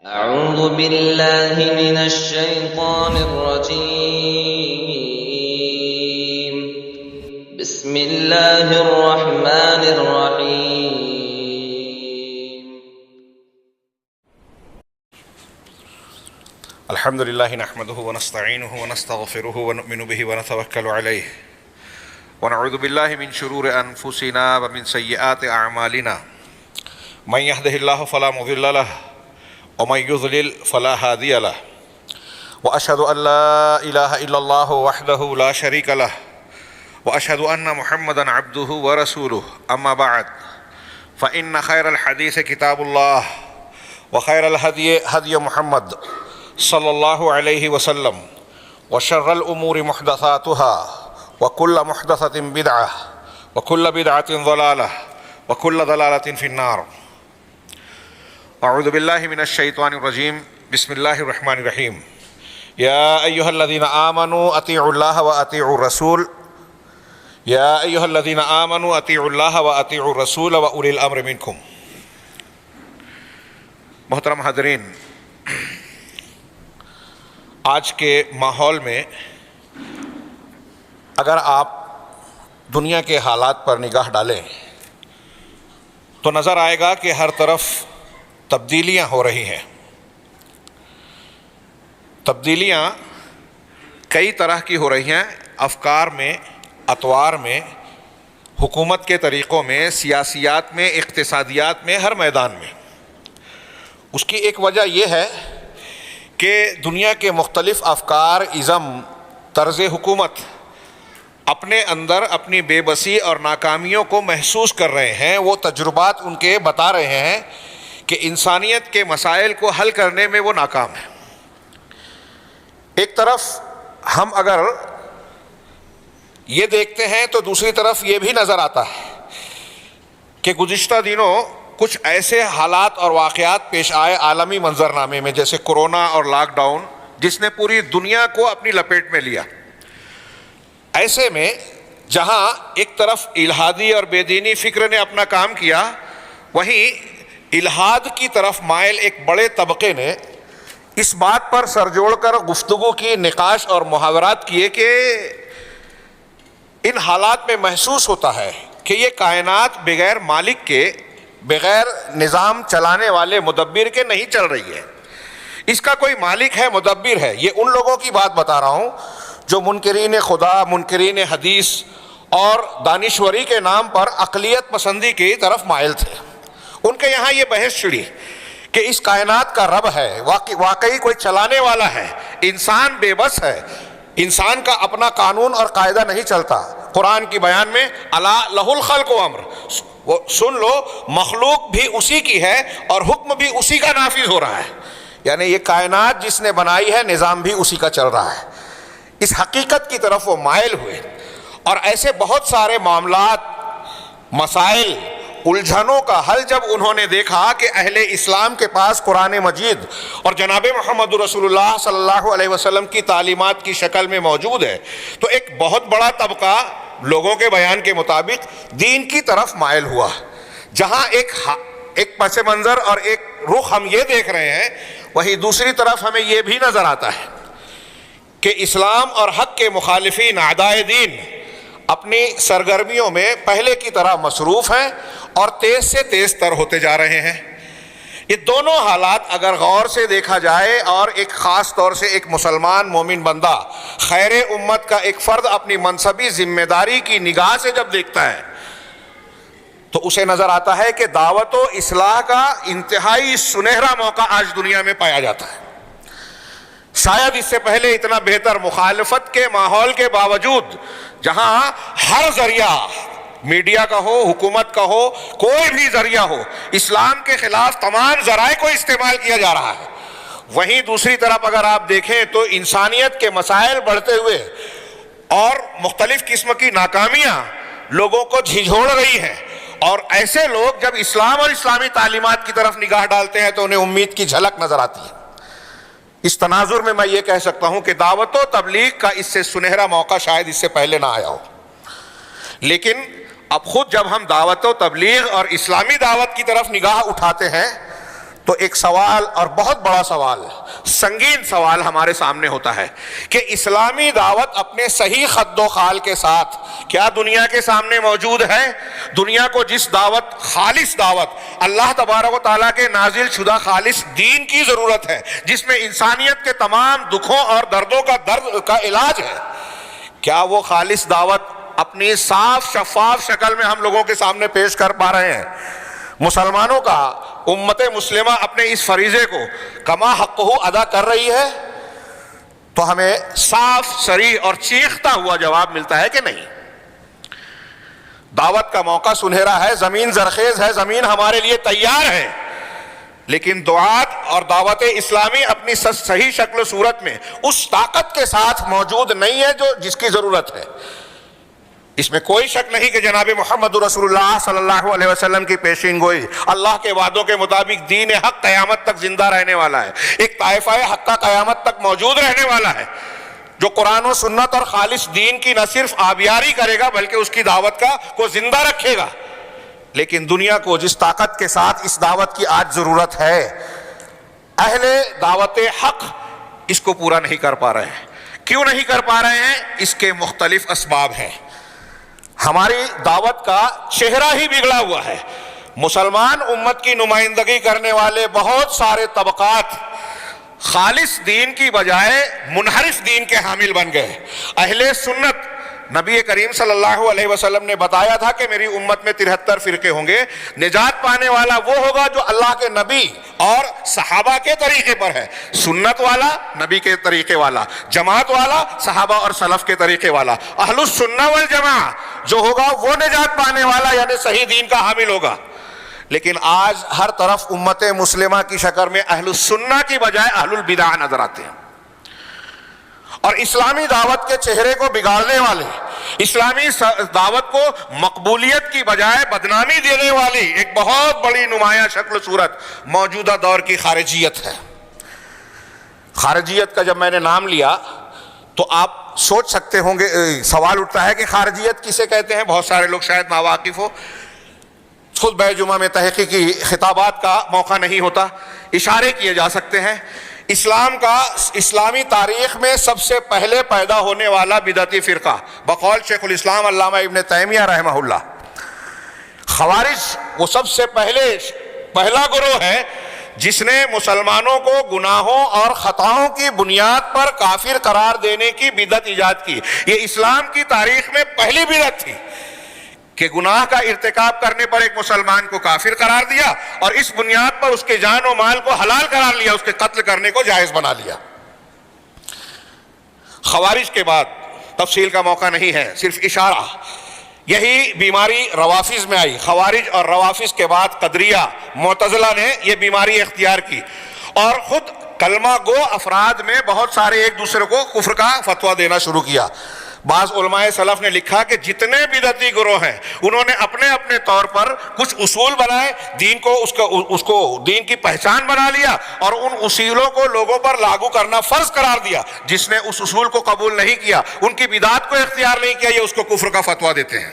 أعوذ بالله من الشيطان الرجيم. بسم الله الرحمن الرحيم. الحمد لله نحمده ونستعينه ونستغفره ونؤمن به ونتوكل عليه ونعوذ بالله من شرور أنفسنا ومن سيئات أعمالنا من يهده الله فلا مضل له ومن يضلل فلا هادي له وأشهد أن لا إله إلا الله وحده لا شريك له وأشهد أن محمدا عبده ورسوله. أما بعد فإن خير الحديث كتاب الله وخير الهدي هدي محمد صلى الله عليه وسلم وشر الأمور محدثاتها وكل محدثة بدعة وكل بدعة ضلالة وكل ضلالة في النار. أعوذ بالله من الشيطان الرجيم. بسم الله الرحمن الرحيم. يا أيها الذين آمنوا أطيعوا الله وأطيعوا الرسول يا أيها الذين آمنوا أطيعوا الله وأطيعوا الرسول وأولي الأمر منكم. محترم حاضرین، آج کے ماحول میں اگر آپ دنیا کے حالات پر نگاہ ڈالیں تو نظر آئے گا کہ ہر طرف تبدیلیاں ہو رہی ہیں. تبدیلیاں کئی طرح کی ہو رہی ہیں، افکار میں، اطوار میں، حکومت کے طریقوں میں، سیاسیات میں، اقتصادیات میں، ہر میدان میں. اس کی ایک وجہ یہ ہے کہ دنیا کے مختلف افکار، ازم، طرز حکومت اپنے اندر اپنی بے بسی اور ناکامیوں کو محسوس کر رہے ہیں. وہ تجربات ان کے بتا رہے ہیں کہ انسانیت کے مسائل کو حل کرنے میں وہ ناکام ہیں. ایک طرف ہم اگر یہ دیکھتے ہیں تو دوسری طرف یہ بھی نظر آتا ہے کہ گزشتہ دنوں کچھ ایسے حالات اور واقعات پیش آئے عالمی منظرنامے میں، جیسے کورونا اور لاک ڈاؤن، جس نے پوری دنیا کو اپنی لپیٹ میں لیا. ایسے میں جہاں ایک طرف الحادی اور بے دینی فکر نے اپنا کام کیا، وہیں الحاد کی طرف مائل ایک بڑے طبقے نے اس بات پر سر جوڑ کر گفتگو کی، نقاش اور محاورات کیے کہ ان حالات میں محسوس ہوتا ہے کہ یہ کائنات بغیر مالک کے، بغیر نظام چلانے والے مدبر کے نہیں چل رہی ہے. اس کا کوئی مالک ہے، مدبر ہے. یہ ان لوگوں کی بات بتا رہا ہوں جو منکرین خدا، منکرین حدیث اور دانشوری کے نام پر اقلیت پسندی کی طرف مائل تھے. ان کے یہاں یہ بحث چھڑی کہ اس کائنات کا رب ہے، واقعی کوئی چلانے والا ہے، انسان بے بس ہے، انسان کا اپنا قانون اور قاعدہ نہیں چلتا. قرآن کی بیان میں الا لہ الخلق و امر، وہ سن لو، مخلوق بھی اسی کی ہے اور حکم بھی اسی کا نافذ ہو رہا ہے. یعنی یہ کائنات جس نے بنائی ہے، نظام بھی اسی کا چل رہا ہے. اس حقیقت کی طرف وہ مائل ہوئے اور ایسے بہت سارے معاملات، مسائل، الجھنوں کا حل جب انہوں نے دیکھا کہ اہل اسلام کے پاس قرآن مجید اور جناب محمد رسول اللہ صلی اللہ علیہ وسلم کی تعلیمات کی شکل میں موجود ہے، تو ایک بہت بڑا طبقہ لوگوں کے بیان کے مطابق دین کی طرف مائل ہوا. جہاں ایک پس منظر اور ایک رخ ہم یہ دیکھ رہے ہیں، وہیں دوسری طرف ہمیں یہ بھی نظر آتا ہے کہ اسلام اور حق کے مخالفین، اعدائے دین، اپنی سرگرمیوں میں پہلے کی طرح مصروف ہیں اور تیز سے تیز تر ہوتے جا رہے ہیں. یہ دونوں حالات اگر غور سے دیکھا جائے اور ایک خاص طور سے ایک مسلمان مومن بندہ، خیر امت کا ایک فرد اپنی منصبی ذمہ داری کی نگاہ سے جب دیکھتا ہے تو اسے نظر آتا ہے کہ دعوت و اصلاح کا انتہائی سنہرا موقع آج دنیا میں پایا جاتا ہے. شاید اس سے پہلے اتنا بہتر مخالفت کے ماحول کے باوجود، جہاں ہر ذریعہ، میڈیا کا ہو، حکومت کا ہو، کوئی بھی ذریعہ ہو، اسلام کے خلاف تمام ذرائع کو استعمال کیا جا رہا ہے، وہیں دوسری طرف اگر آپ دیکھیں تو انسانیت کے مسائل بڑھتے ہوئے اور مختلف قسم کی ناکامیاں لوگوں کو جھنجھوڑ رہی ہیں. اور ایسے لوگ جب اسلام اور اسلامی تعلیمات کی طرف نگاہ ڈالتے ہیں تو انہیں امید کی جھلک نظر آتی ہے. اس تناظر میں میں یہ کہہ سکتا ہوں کہ دعوت و تبلیغ کا اس سے سنہرا موقع شاید اس سے پہلے نہ آیا ہو. لیکن اب خود جب ہم دعوت و تبلیغ اور اسلامی دعوت کی طرف نگاہ اٹھاتے ہیں تو ایک سوال اور بہت بڑا سوال، سنگین سوال ہمارے سامنے ہوتا ہے کہ اسلامی دعوت اپنے صحیح خد و خال کے ساتھ کیا دنیا کے سامنے موجود ہے؟ دنیا کو جس دعوت، خالص دعوت، اللہ تبارک و تعالیٰ کے نازل شدہ خالص دین کی ضرورت ہے، جس میں انسانیت کے تمام دکھوں اور دردوں کا درد کا علاج ہے، کیا وہ خالص دعوت اپنی صاف شفاف شکل میں ہم لوگوں کے سامنے پیش کر پا رہے ہیں؟ مسلمانوں کا، امت مسلمہ اپنے اس فریضے کو کما حقہ ادا کر رہی ہے؟ تو ہمیں صاف، صریح اور چیختا ہوا جواب ملتا ہے کہ نہیں۔ دعوت کا موقع سنہرا ہے، زمین زرخیز ہے، زمین ہمارے لیے تیار ہے، لیکن دعات اور دعوت اسلامی اپنی صحیح شکل و صورت میں اس طاقت کے ساتھ موجود نہیں ہے جس کی ضرورت ہے۔ اس میں کوئی شک نہیں کہ جناب محمد رسول اللہ صلی اللہ علیہ وسلم کی پیشین گوئی، اللہ کے وعدوں کے مطابق دین حق قیامت تک زندہ رہنے والا ہے، ایک طائفہ حق کا قیامت تک موجود رہنے والا ہے، جو قرآن و سنت اور خالص دین کی نہ صرف آبیاری کرے گا بلکہ اس کی دعوت کو زندہ رکھے گا۔ لیکن دنیا کو جس طاقت کے ساتھ اس دعوت کی آج ضرورت ہے، اہل دعوت حق اس کو پورا نہیں کر پا رہے ہیں۔ کیوں نہیں کر پا رہے ہیں؟ اس کے مختلف اسباب ہیں۔ ہماری دعوت کا چہرہ ہی بگڑا ہوا ہے۔ مسلمان امت کی نمائندگی کرنے والے بہت سارے طبقات خالص دین کی بجائے منحرف دین کے حامل بن گئے۔ اہل سنت، نبی کریم صلی اللہ علیہ وسلم نے بتایا تھا کہ میری امت میں 73 فرقے ہوں گے، نجات پانے والا وہ ہوگا جو اللہ کے نبی اور صحابہ کے طریقے پر ہے، سنت والا، نبی کے طریقے والا، جماعت والا، صحابہ اور سلف کے طریقے والا، اہل السنہ والجماعہ جو ہوگا وہ نجات پانے والا یعنی صحیح دین کا حامل ہوگا۔ لیکن آج ہر طرف امت مسلمہ کی شکل میں اہل السنہ کی بجائے اہل البدع نظر آتے ہیں، اور اسلامی دعوت کے چہرے کو بگاڑنے والے، اسلامی دعوت کو مقبولیت کی بجائے بدنامی دینے والی ایک بہت بڑی نمایاں شکل صورت موجودہ دور کی خارجیت ہے۔ خارجیت کا جب میں نے نام لیا تو آپ سوچ سکتے ہوں گے، سوال اٹھتا ہے کہ خارجیت کسے کہتے ہیں؟ بہت سارے لوگ شاید ناواقف ہو، خطبہ جمعہ میں تحقیقی خطابات کا موقع نہیں ہوتا، اشارے کیے جا سکتے ہیں۔ اسلامی تاریخ میں سب سے پہلے پیدا ہونے والا بدعتی فرقہ بقول شیخ الاسلام علامہ ابن تیمیہ رحمہ اللہ، خوارج وہ سب سے پہلا گروہ ہے جس نے مسلمانوں کو گناہوں اور خطاؤں کی بنیاد پر کافر قرار دینے کی بدعت ایجاد کی۔ یہ اسلام کی تاریخ میں پہلی بدعت تھی کہ گناہ کا ارتکاب کرنے پر ایک مسلمان کو کافر قرار دیا اور اس بنیاد پر اس کے جان و مال کو حلال قرار لیا، اس کے قتل کرنے کو جائز بنا لیا۔ خوارج کے بعد تفصیل کا موقع نہیں ہے، صرف اشارہ، یہی بیماری روافظ میں آئی۔ خوارج اور روافظ کے بعد قدریہ، معتزلہ نے یہ بیماری اختیار کی اور خود کلمہ گو افراد میں بہت سارے ایک دوسرے کو کفر کا فتویٰ دینا شروع کیا۔ بعض علماء سلف نے لکھا کہ جتنے بدعتی گروہ ہیں انہوں نے اپنے اپنے طور پر کچھ اصول بنائے، دین کو اس کو دین کی پہچان بنا لیا اور ان اصولوں کو لوگوں پر لاگو کرنا فرض قرار دیا۔ جس نے اس اصول کو قبول نہیں کیا، ان کی بدعت کو اختیار نہیں کیا، یہ اس کو کفر کا فتویٰ دیتے ہیں۔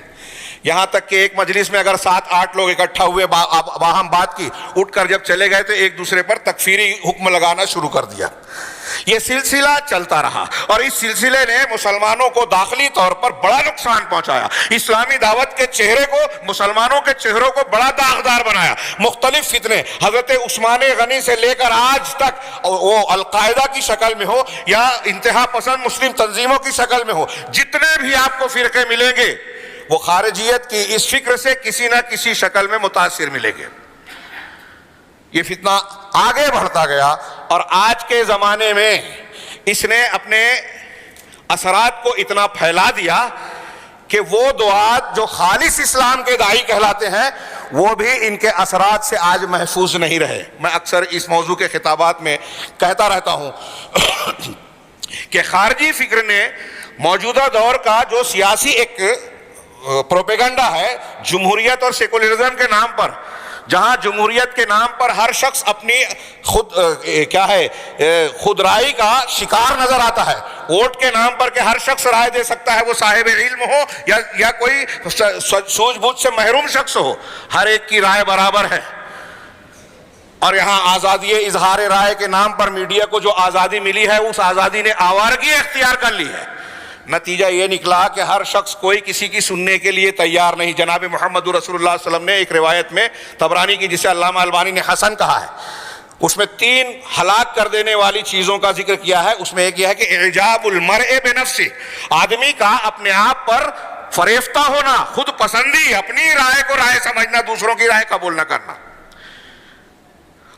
یہاں تک کہ ایک مجلس میں اگر 7-8 لوگ اکٹھا ہوئے، باہم بات کی، اٹھ کر جب چلے گئے تو ایک دوسرے پر تکفیری حکم لگانا شروع کر دیا۔ یہ سلسلہ چلتا رہا اور اس سلسلے نے مسلمانوں کو داخلی طور پر بڑا نقصان پہنچایا، اسلامی دعوت کے چہرے کو، مسلمانوں کے چہروں کو بڑا داغدار بنایا۔ مختلف فتنے حضرت عثمان غنی سے لے کر آج تک، وہ القاعدہ کی شکل میں ہو یا انتہا پسند مسلم تنظیموں کی شکل میں ہو، جتنے بھی آپ کو فرقے ملیں گے وہ خارجیت کی اس فکر سے کسی نہ کسی شکل میں متاثر ملیں گے۔ یہ فتنہ آگے بڑھتا گیا اور آج کے زمانے میں اس نے اپنے اثرات کو اتنا پھیلا دیا کہ وہ دعات جو خالص اسلام کے داعی کہلاتے ہیں وہ بھی ان کے اثرات سے آج محفوظ نہیں رہے۔ میں اکثر اس موضوع کے خطابات میں کہتا رہتا ہوں کہ خارجی فکر نے موجودہ دور کا جو سیاسی ایک پروپیگنڈا ہے جمہوریت اور سیکولرزم کے نام پر، جہاں جمہوریت کے نام پر ہر شخص اپنی خود رائے کا شکار نظر آتا ہے، ووٹ کے نام پر کہ ہر شخص رائے دے سکتا ہے، وہ صاحب علم ہو یا کوئی سوجھ بوجھ سے محروم شخص ہو، ہر ایک کی رائے برابر ہے۔ اور یہاں آزادی اظہار رائے کے نام پر میڈیا کو جو آزادی ملی ہے اس آزادی نے آوارگی اختیار کر لی ہے۔ نتیجہ یہ نکلا کہ ہر شخص کوئی کسی کی سننے کے لیے تیار نہیں۔ جناب محمد رسول اللہ صلی اللہ علیہ وسلم نے ایک روایت میں طبرانی کی، جسے علامہ البانی نے حسن کہا ہے، اس میں 3 ہلاک کر دینے والی چیزوں کا ذکر کیا ہے۔ اس میں ایک یہ ہے کہ اعجاب المرء بنفسہ، آدمی کا اپنے آپ پر فریفتہ ہونا، خود پسندی، اپنی رائے کو رائے سمجھنا، دوسروں کی رائے قبول نہ کرنا۔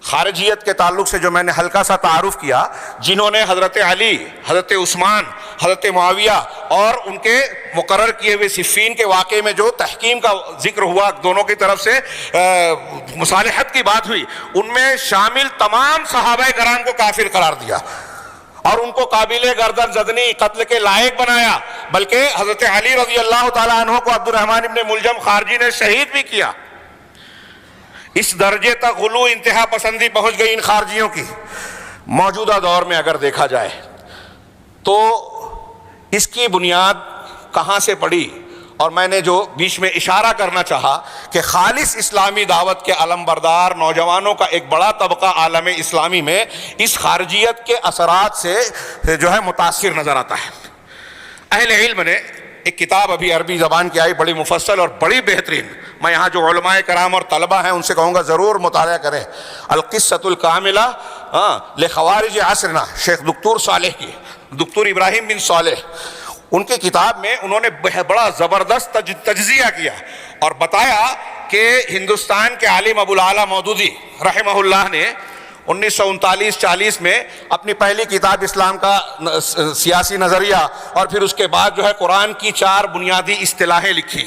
خارجیت کے تعلق سے جو میں نے ہلکا سا تعارف کیا، جنہوں نے حضرت علی، حضرت عثمان، حضرت معاویہ اور ان کے مقرر کیے ہوئے صفین کے واقعے میں جو تحکیم کا ذکر ہوا، دونوں کی طرف سے مصالحت کی بات ہوئی، ان میں شامل تمام صحابہ کرام کو کافر قرار دیا اور ان کو قابل گردن زدنی، قتل کے لائق بنایا، بلکہ حضرت علی رضی اللہ تعالیٰ عنہ کو عبد الرحمن ابن ملجم خارجی نے شہید بھی کیا۔ اس درجے تک غلو، انتہا پسندی پہنچ گئی ان خارجیوں کی۔ موجودہ دور میں اگر دیکھا جائے تو اس کی بنیاد کہاں سے پڑی، اور میں نے جو بیچ میں اشارہ کرنا چاہا کہ خالص اسلامی دعوت کے علم بردار نوجوانوں کا ایک بڑا طبقہ عالم اسلامی میں اس خارجیت کے اثرات سے جو ہے متاثر نظر آتا ہے۔ اہل علم نے ایک کتاب ابھی عربی زبان کی آئی، بڑی مفصل اور بڑی بہترین، میں یہاں جو علماء کرام اور طلبہ ہیں ان سے کہوں گا ضرور مطالعہ کریں، القصۃ الکاملہ لخوارج عصرنا، شیخ دکتور صالح کی، دکتور ابراہیم بن صالح، ان کی کتاب میں انہوں نے بڑا زبردست تجزیہ کیا اور بتایا کہ ہندوستان کے عالم ابو الاعلیٰ مودودی رحمہ اللہ نے 1939-40 میں اپنی پہلی کتاب اسلام کا سیاسی نظریہ اور پھر اس کے بعد جو ہے قرآن کی 4 بنیادی اصطلاحیں لکھی۔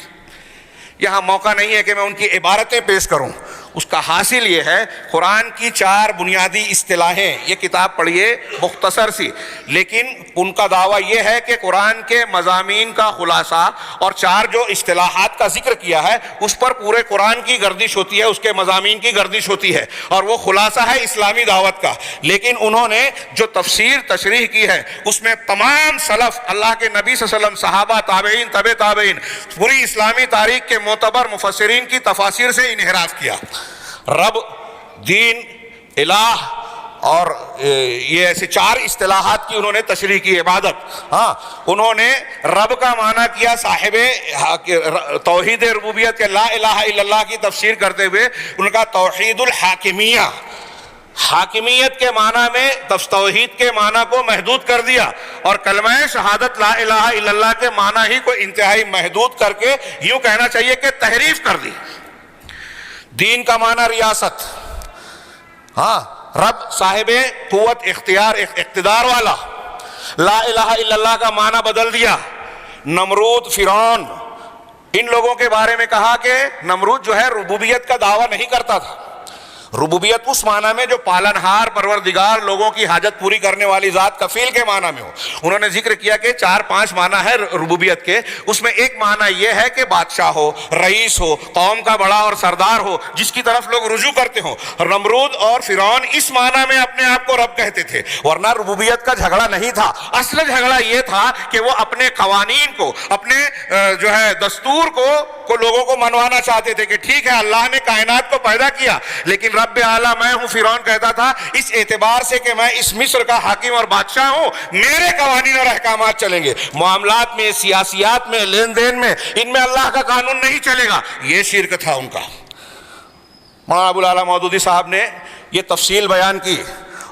یہاں موقع نہیں ہے کہ میں ان کی عبارتیں پیش کروں، اس کا حاصل یہ ہے قرآن کی 4 بنیادی اصطلاحیں، یہ کتاب پڑھیے مختصر سی، لیکن ان کا دعویٰ یہ ہے کہ قرآن کے مضامین کا خلاصہ اور 4 جو اصطلاحات کا ذکر کیا ہے اس پر پورے قرآن کی گردش ہوتی ہے، اس کے مضامین کی گردش ہوتی ہے، اور وہ خلاصہ ہے اسلامی دعوت کا۔ لیکن انہوں نے جو تفسیر تشریح کی ہے اس میں تمام سلف، اللہ کے نبی صلی اللہ علیہ وسلم، صحابہ، تابعین، تبع تابعین، پوری اسلامی تاریخ کے معتبر مفسرین کی تفاسیر سے انحراف کیا۔ رب، دین، الہ اور یہ ایسے 4 اصطلاحات کی انہوں نے تشریح کی۔ عبادت، انہوں نے رب کا معنی کیا صاحب توحید ربوبیت کے لا الہ الا اللہ کی تفسیر کرتے ہوئے ان کا توحید الحاکمیہ، حاکمیت کے معنی میں توحید کے معنی کو محدود کر دیا، اور کلمہ شہادت لا الہ الا اللہ کے معنی ہی کو انتہائی محدود کر کے یوں کہنا چاہیے کہ تحریف کر دی۔ دین کا معنی ریاست، رب صاحب قوت، اختیار، اقتدار والا۔ لا الہ الا اللہ کا معنی بدل دیا۔ نمرود، فرعون، ان لوگوں کے بارے میں کہا کہ نمرود جو ہے ربوبیت کا دعویٰ نہیں کرتا تھا۔ ربوبیت اس معنی میں جو پالنہار، پروردگار، لوگوں کی حاجت پوری کرنے والی ذات، کفیل کے معنی میں ہو۔ انہوں نے ذکر کیا کہ 4-5 معنی ہے ربوبیت کے، اس میں ایک معنی یہ ہے کہ بادشاہ ہو، رئیس ہو، قوم کا بڑا اور سردار ہو، جس کی طرف لوگ رجوع کرتے ہوں۔ نمرود اور فرعون اس معنی میں اپنے آپ کو رب کہتے تھے، ورنہ ربوبیت کا جھگڑا نہیں تھا۔ اصل جھگڑا یہ تھا کہ وہ اپنے قوانین کو، اپنے جو ہے دستور کو لوگوں کو منوانا چاہتے تھے کہ ٹھیک ہے اللہ نے کائنات کو پیدا کیا، لیکن رب اعلیٰ میں ہوں۔ فرعون کہتا تھا اس اعتبار سے کہ میں اس مصر کا حاکم اور بادشاہ ہوں، میرے قوانین اور احکامات چلیں گے، معاملات میں، سیاسیات میں، لین دین میں، ان میں اللہ کا قانون نہیں چلے گا۔ یہ شرک تھا ان کا۔ مولانا ابو الاعلیٰ مودودی صاحب نے یہ تفصیل بیان کی،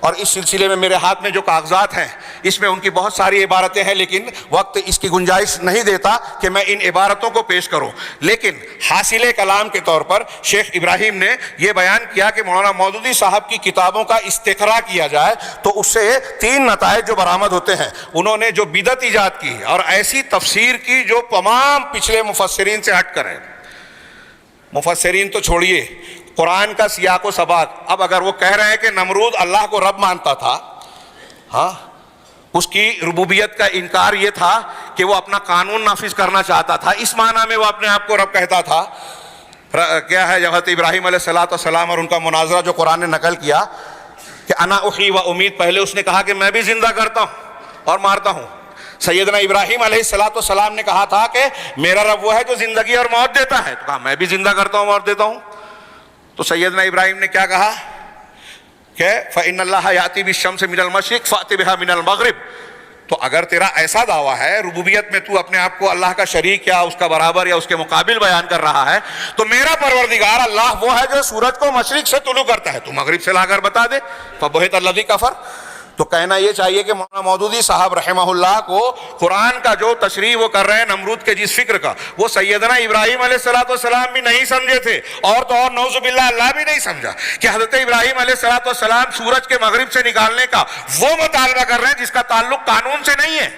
اور اس سلسلے میں میرے ہاتھ میں جو کاغذات ہیں اس میں ان کی بہت ساری عبارتیں ہیں، لیکن وقت اس کی گنجائش نہیں دیتا کہ میں ان عبارتوں کو پیش کروں۔ لیکن حاصل کلام کے طور پر شیخ ابراہیم نے یہ بیان کیا کہ مولانا مودودی صاحب کی کتابوں کا استقراء کیا جائے تو اس سے 3 نتائج جو برآمد ہوتے ہیں۔ انہوں نے جو بدعت ایجاد کی اور ایسی تفسیر کی جو تمام پچھلے مفسرین سے ہٹ کر ہے۔ مفسرین تو چھوڑیے، قرآن کا سیاق و سباق، اب اگر وہ کہہ رہے ہیں کہ نمرود اللہ کو رب مانتا تھا، اس کی ربوبیت کا انکار یہ تھا کہ وہ اپنا قانون نافذ کرنا چاہتا تھا، اس معنی میں وہ اپنے آپ کو رب کہتا تھا۔ کیا ہے حضرت ابراہیم علیہ السلام اور ان کا مناظرہ جو قرآن نے نقل کیا کہ انا احیی و امید، پہلے اس نے کہا کہ میں بھی زندہ کرتا ہوں اور مارتا ہوں۔ سیدنا ابراہیم علیہ السلام نے کہا تھا کہ میرا رب وہ ہے جو زندگی اور موت دیتا ہے، تو کہا میں بھی زندہ کرتا ہوں، موت دیتا ہوں۔ تو سیدنا ابراہیم نے کیا کہا کہ فإن اللہ یأتی بالشمس من المشرق فأت بها من المغرب. تو اگر تیرا ایسا دعویٰ ہے ربوبیت میں، تو اپنے آپ کو اللہ کا شریک یا اس کا برابر یا اس کے مقابل بیان کر رہا ہے، تو میرا پروردگار اللہ وہ ہے جو سورج کو مشرق سے طلوع کرتا ہے، تو مغرب سے لا کر بتا دے. فبہت الذی کفر. تو کہنا یہ چاہیے کہ مولانا مودودی صاحب رحمہ اللہ کو قرآن کا جو تشریح وہ کر رہے ہیں نمرود کے جس فکر کا، وہ سیدنا ابراہیم علیہ السلام بھی نہیں سمجھے تھے، اور تو اور نعوذ باللہ اللہ بھی نہیں سمجھا کہ حضرت ابراہیم علیہ السلام سورج کے مغرب سے نکالنے کا وہ مطالبہ کر رہے ہیں جس کا تعلق قانون سے نہیں ہے،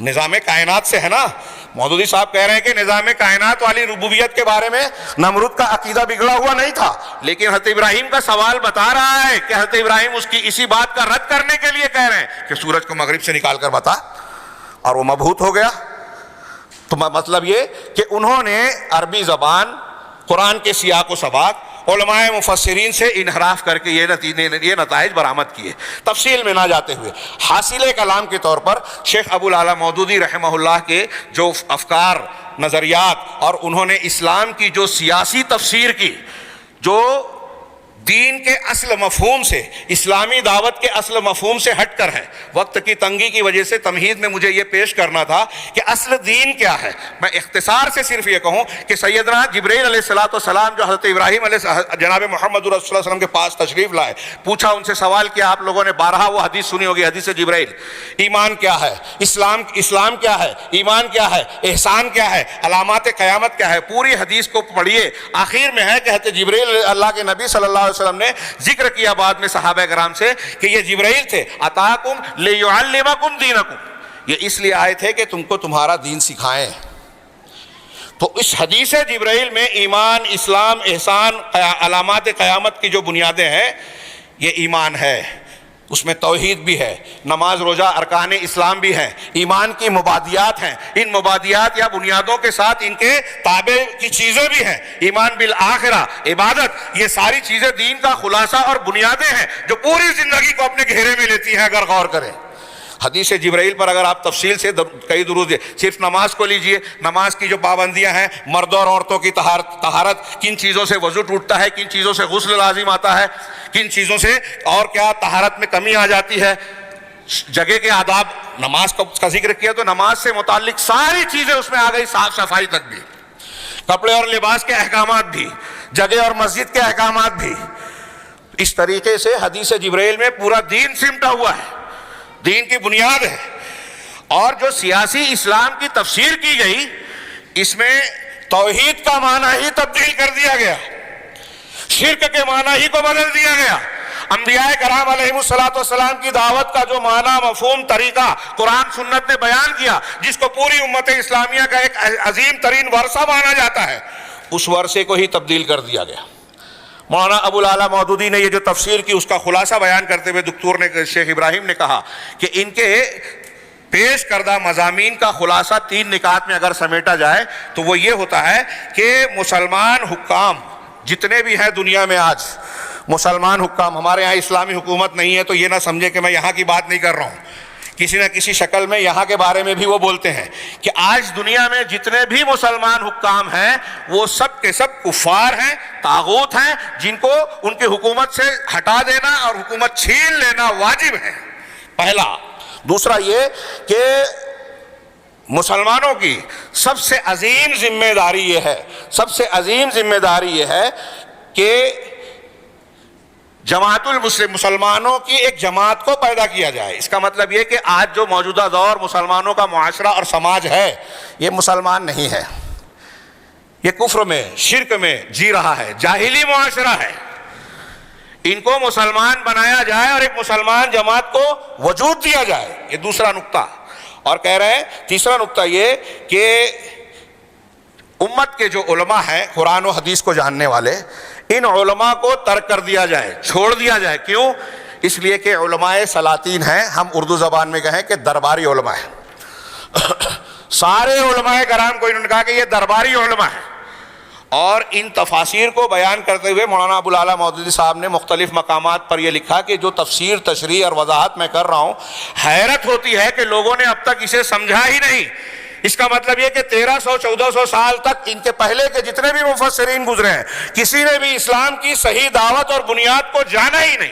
نظام کائنات سے ہے نا. مودودی صاحب کہہ رہے ہیں کہ نظام کائنات والی ربوبیت کے بارے میں نمرود کا عقیدہ بگڑا ہوا نہیں تھا، لیکن حضرت ابراہیم کا سوال بتا رہا ہے کہ حضرت ابراہیم اس کی اسی بات کا رد کرنے کے لیے کہہ رہے ہیں کہ سورج کو مغرب سے نکال کر بتا، اور وہ مبہوت ہو گیا. تو مطلب یہ کہ انہوں نے عربی زبان، قرآن کے سیاق و سباق، علماء مفسرین سے انحراف کر کے یہ نتائج برآمد کیے. تفصیل میں نہ جاتے ہوئے حاصل کلام کے طور پر شیخ ابو العلا مودودی رحمہ اللہ کے جو افکار، نظریات، اور انہوں نے اسلام کی جو سیاسی تفسیر کی، جو دین کے اصل مفہوم سے، اسلامی دعوت کے اصل مفہوم سے ہٹ کر ہے. وقت کی تنگی کی وجہ سے تمہید میں مجھے یہ پیش کرنا تھا کہ اصل دین کیا ہے. میں اختصار سے صرف یہ کہوں کہ سیدنا جبرائیل علیہ السلام جو حضرت ابراہیم علیہ جناب محمد رسول اللہ علیہ وسلم کے پاس تشریف لائے، پوچھا، ان سے سوال کیا. آپ لوگوں نے بارہا وہ حدیث سنی ہوگی، حدیث جبرائیل. ایمان کیا ہے، اسلام کیا ہے، ایمان کیا ہے، احسان کیا ہے، علامات قیامت کیا ہے. پوری حدیث کو پڑھیے. آخر میں ہے کہ حضرت جبرائیل اللہ کے نبی صلی اللہ علیہ وسلم نے ذکر کیا بعد میں صحابہ کرام سے کہ یہ جبرائیل تھے، اتاکم لیعلمکم دینکم، یہ اس لیے آئے تھے کہ تم کو تمہارا دین سکھائیں. تو اس حدیث جبرائیل میں ایمان، اسلام، احسان، علامات قیامت کی جو بنیادیں ہیں، یہ ایمان ہے، اس میں توحید بھی ہے، نماز روزہ ارکان اسلام بھی ہیں، ایمان کی مبادیات ہیں، ان مبادیات یا بنیادوں کے ساتھ ان کے تابع کی چیزیں بھی ہیں. ایمان بالآخرہ، عبادت، یہ ساری چیزیں دین کا خلاصہ اور بنیادیں ہیں جو پوری زندگی کو اپنے گھیرے میں لیتی ہیں اگر غور کریں. حدیث جبرائیل پر اگر آپ تفصیل سے کئی دروس دیں، صرف نماز کو لیجئے، نماز کی جو پابندیاں ہیں، مردوں اور عورتوں کی طہارت، کن چیزوں سے وضو ٹوٹتا ہے، کن چیزوں سے غسل لازم آتا ہے، کن چیزوں سے اور کیا طہارت میں کمی آ جاتی ہے، جگہ کے آداب، نماز کا ذکر کیا تو نماز سے متعلق ساری چیزیں اس میں آ گئی، صاف صفائی تک بھی، کپڑے اور لباس کے احکامات بھی، جگہ اور مسجد کے احکامات بھی. اس طریقے سے حدیث جبرائیل میں پورا دین سمٹا ہوا ہے، دین کی بنیاد ہے. اور جو سیاسی اسلام کی تفسیر کی گئی، اس میں توحید کا معنی ہی تبدیل کر دیا گیا، شرک کے معنی ہی کو بدل دیا گیا. انبیاء کرام علیہ السلام کی دعوت کا جو معنی، مفہوم، طریقہ قرآن سنت نے بیان کیا، جس کو پوری امت اسلامیہ کا ایک عظیم ترین ورثہ مانا جاتا ہے، اس ورثے کو ہی تبدیل کر دیا گیا. مولانا ابو العلا مودودی نے یہ جو تفسیر کی، اس کا خلاصہ بیان کرتے ہوئے دکتور نے، شیخ ابراہیم نے کہا کہ ان کے پیش کردہ مضامین کا خلاصہ 3 نکات میں اگر سمیٹا جائے تو وہ یہ ہوتا ہے کہ مسلمان حکام جتنے بھی ہیں دنیا میں آج، مسلمان حکام، ہمارے یہاں اسلامی حکومت نہیں ہے تو یہ نہ سمجھے کہ میں یہاں کی بات نہیں کر رہا ہوں، کسی نہ کسی شکل میں یہاں کے بارے میں بھی وہ بولتے ہیں کہ آج دنیا میں جتنے بھی مسلمان حکام ہیں وہ سب کے سب کفار ہیں، طاغوت ہیں، جن کو ان کی حکومت سے ہٹا دینا اور حکومت چھین لینا واجب ہے. پہلا. دوسرا یہ کہ مسلمانوں کی سب سے عظیم ذمہ داری یہ ہے، سب سے عظیم ذمہ داری یہ ہے کہ جماعت مسلمانوں کی ایک جماعت کو پیدا کیا جائے. اس کا مطلب یہ کہ آج جو موجودہ دور مسلمانوں کا معاشرہ اور سماج ہے، یہ مسلمان نہیں ہے، یہ کفر میں، شرک میں جی رہا ہے، جاہلی معاشرہ ہے. ان کو مسلمان بنایا جائے اور ایک مسلمان جماعت کو وجود دیا جائے. یہ دوسرا نقطہ. اور کہہ رہے ہیں تیسرا نقطہ یہ کہ امت کے جو علماء ہیں قرآن و حدیث کو جاننے والے، ان علماء کو ترک کر دیا جائے، چھوڑ دیا جائے. کیوں؟ اس لیے کہ علماء سلاطین ہیں، ہم اردو زبان میں کہیں کہ درباری علماء ہیں. سارے علماء کرام کو انہوں نے کہا کہ یہ درباری علماء ہیں. اور ان تفاسیر کو بیان کرتے ہوئے مولانا ابو العلا مودودی صاحب نے مختلف مقامات پر یہ لکھا کہ جو تفسیر، تشریح اور وضاحت میں کر رہا ہوں، حیرت ہوتی ہے کہ لوگوں نے اب تک اسے سمجھا ہی نہیں. اس کا مطلب یہ کہ 1300-1400 سال تک ان کے پہلے کے جتنے بھی مفسرین گزرے ہیں کسی نے بھی اسلام کی صحیح دعوت اور بنیاد کو جانا ہی نہیں.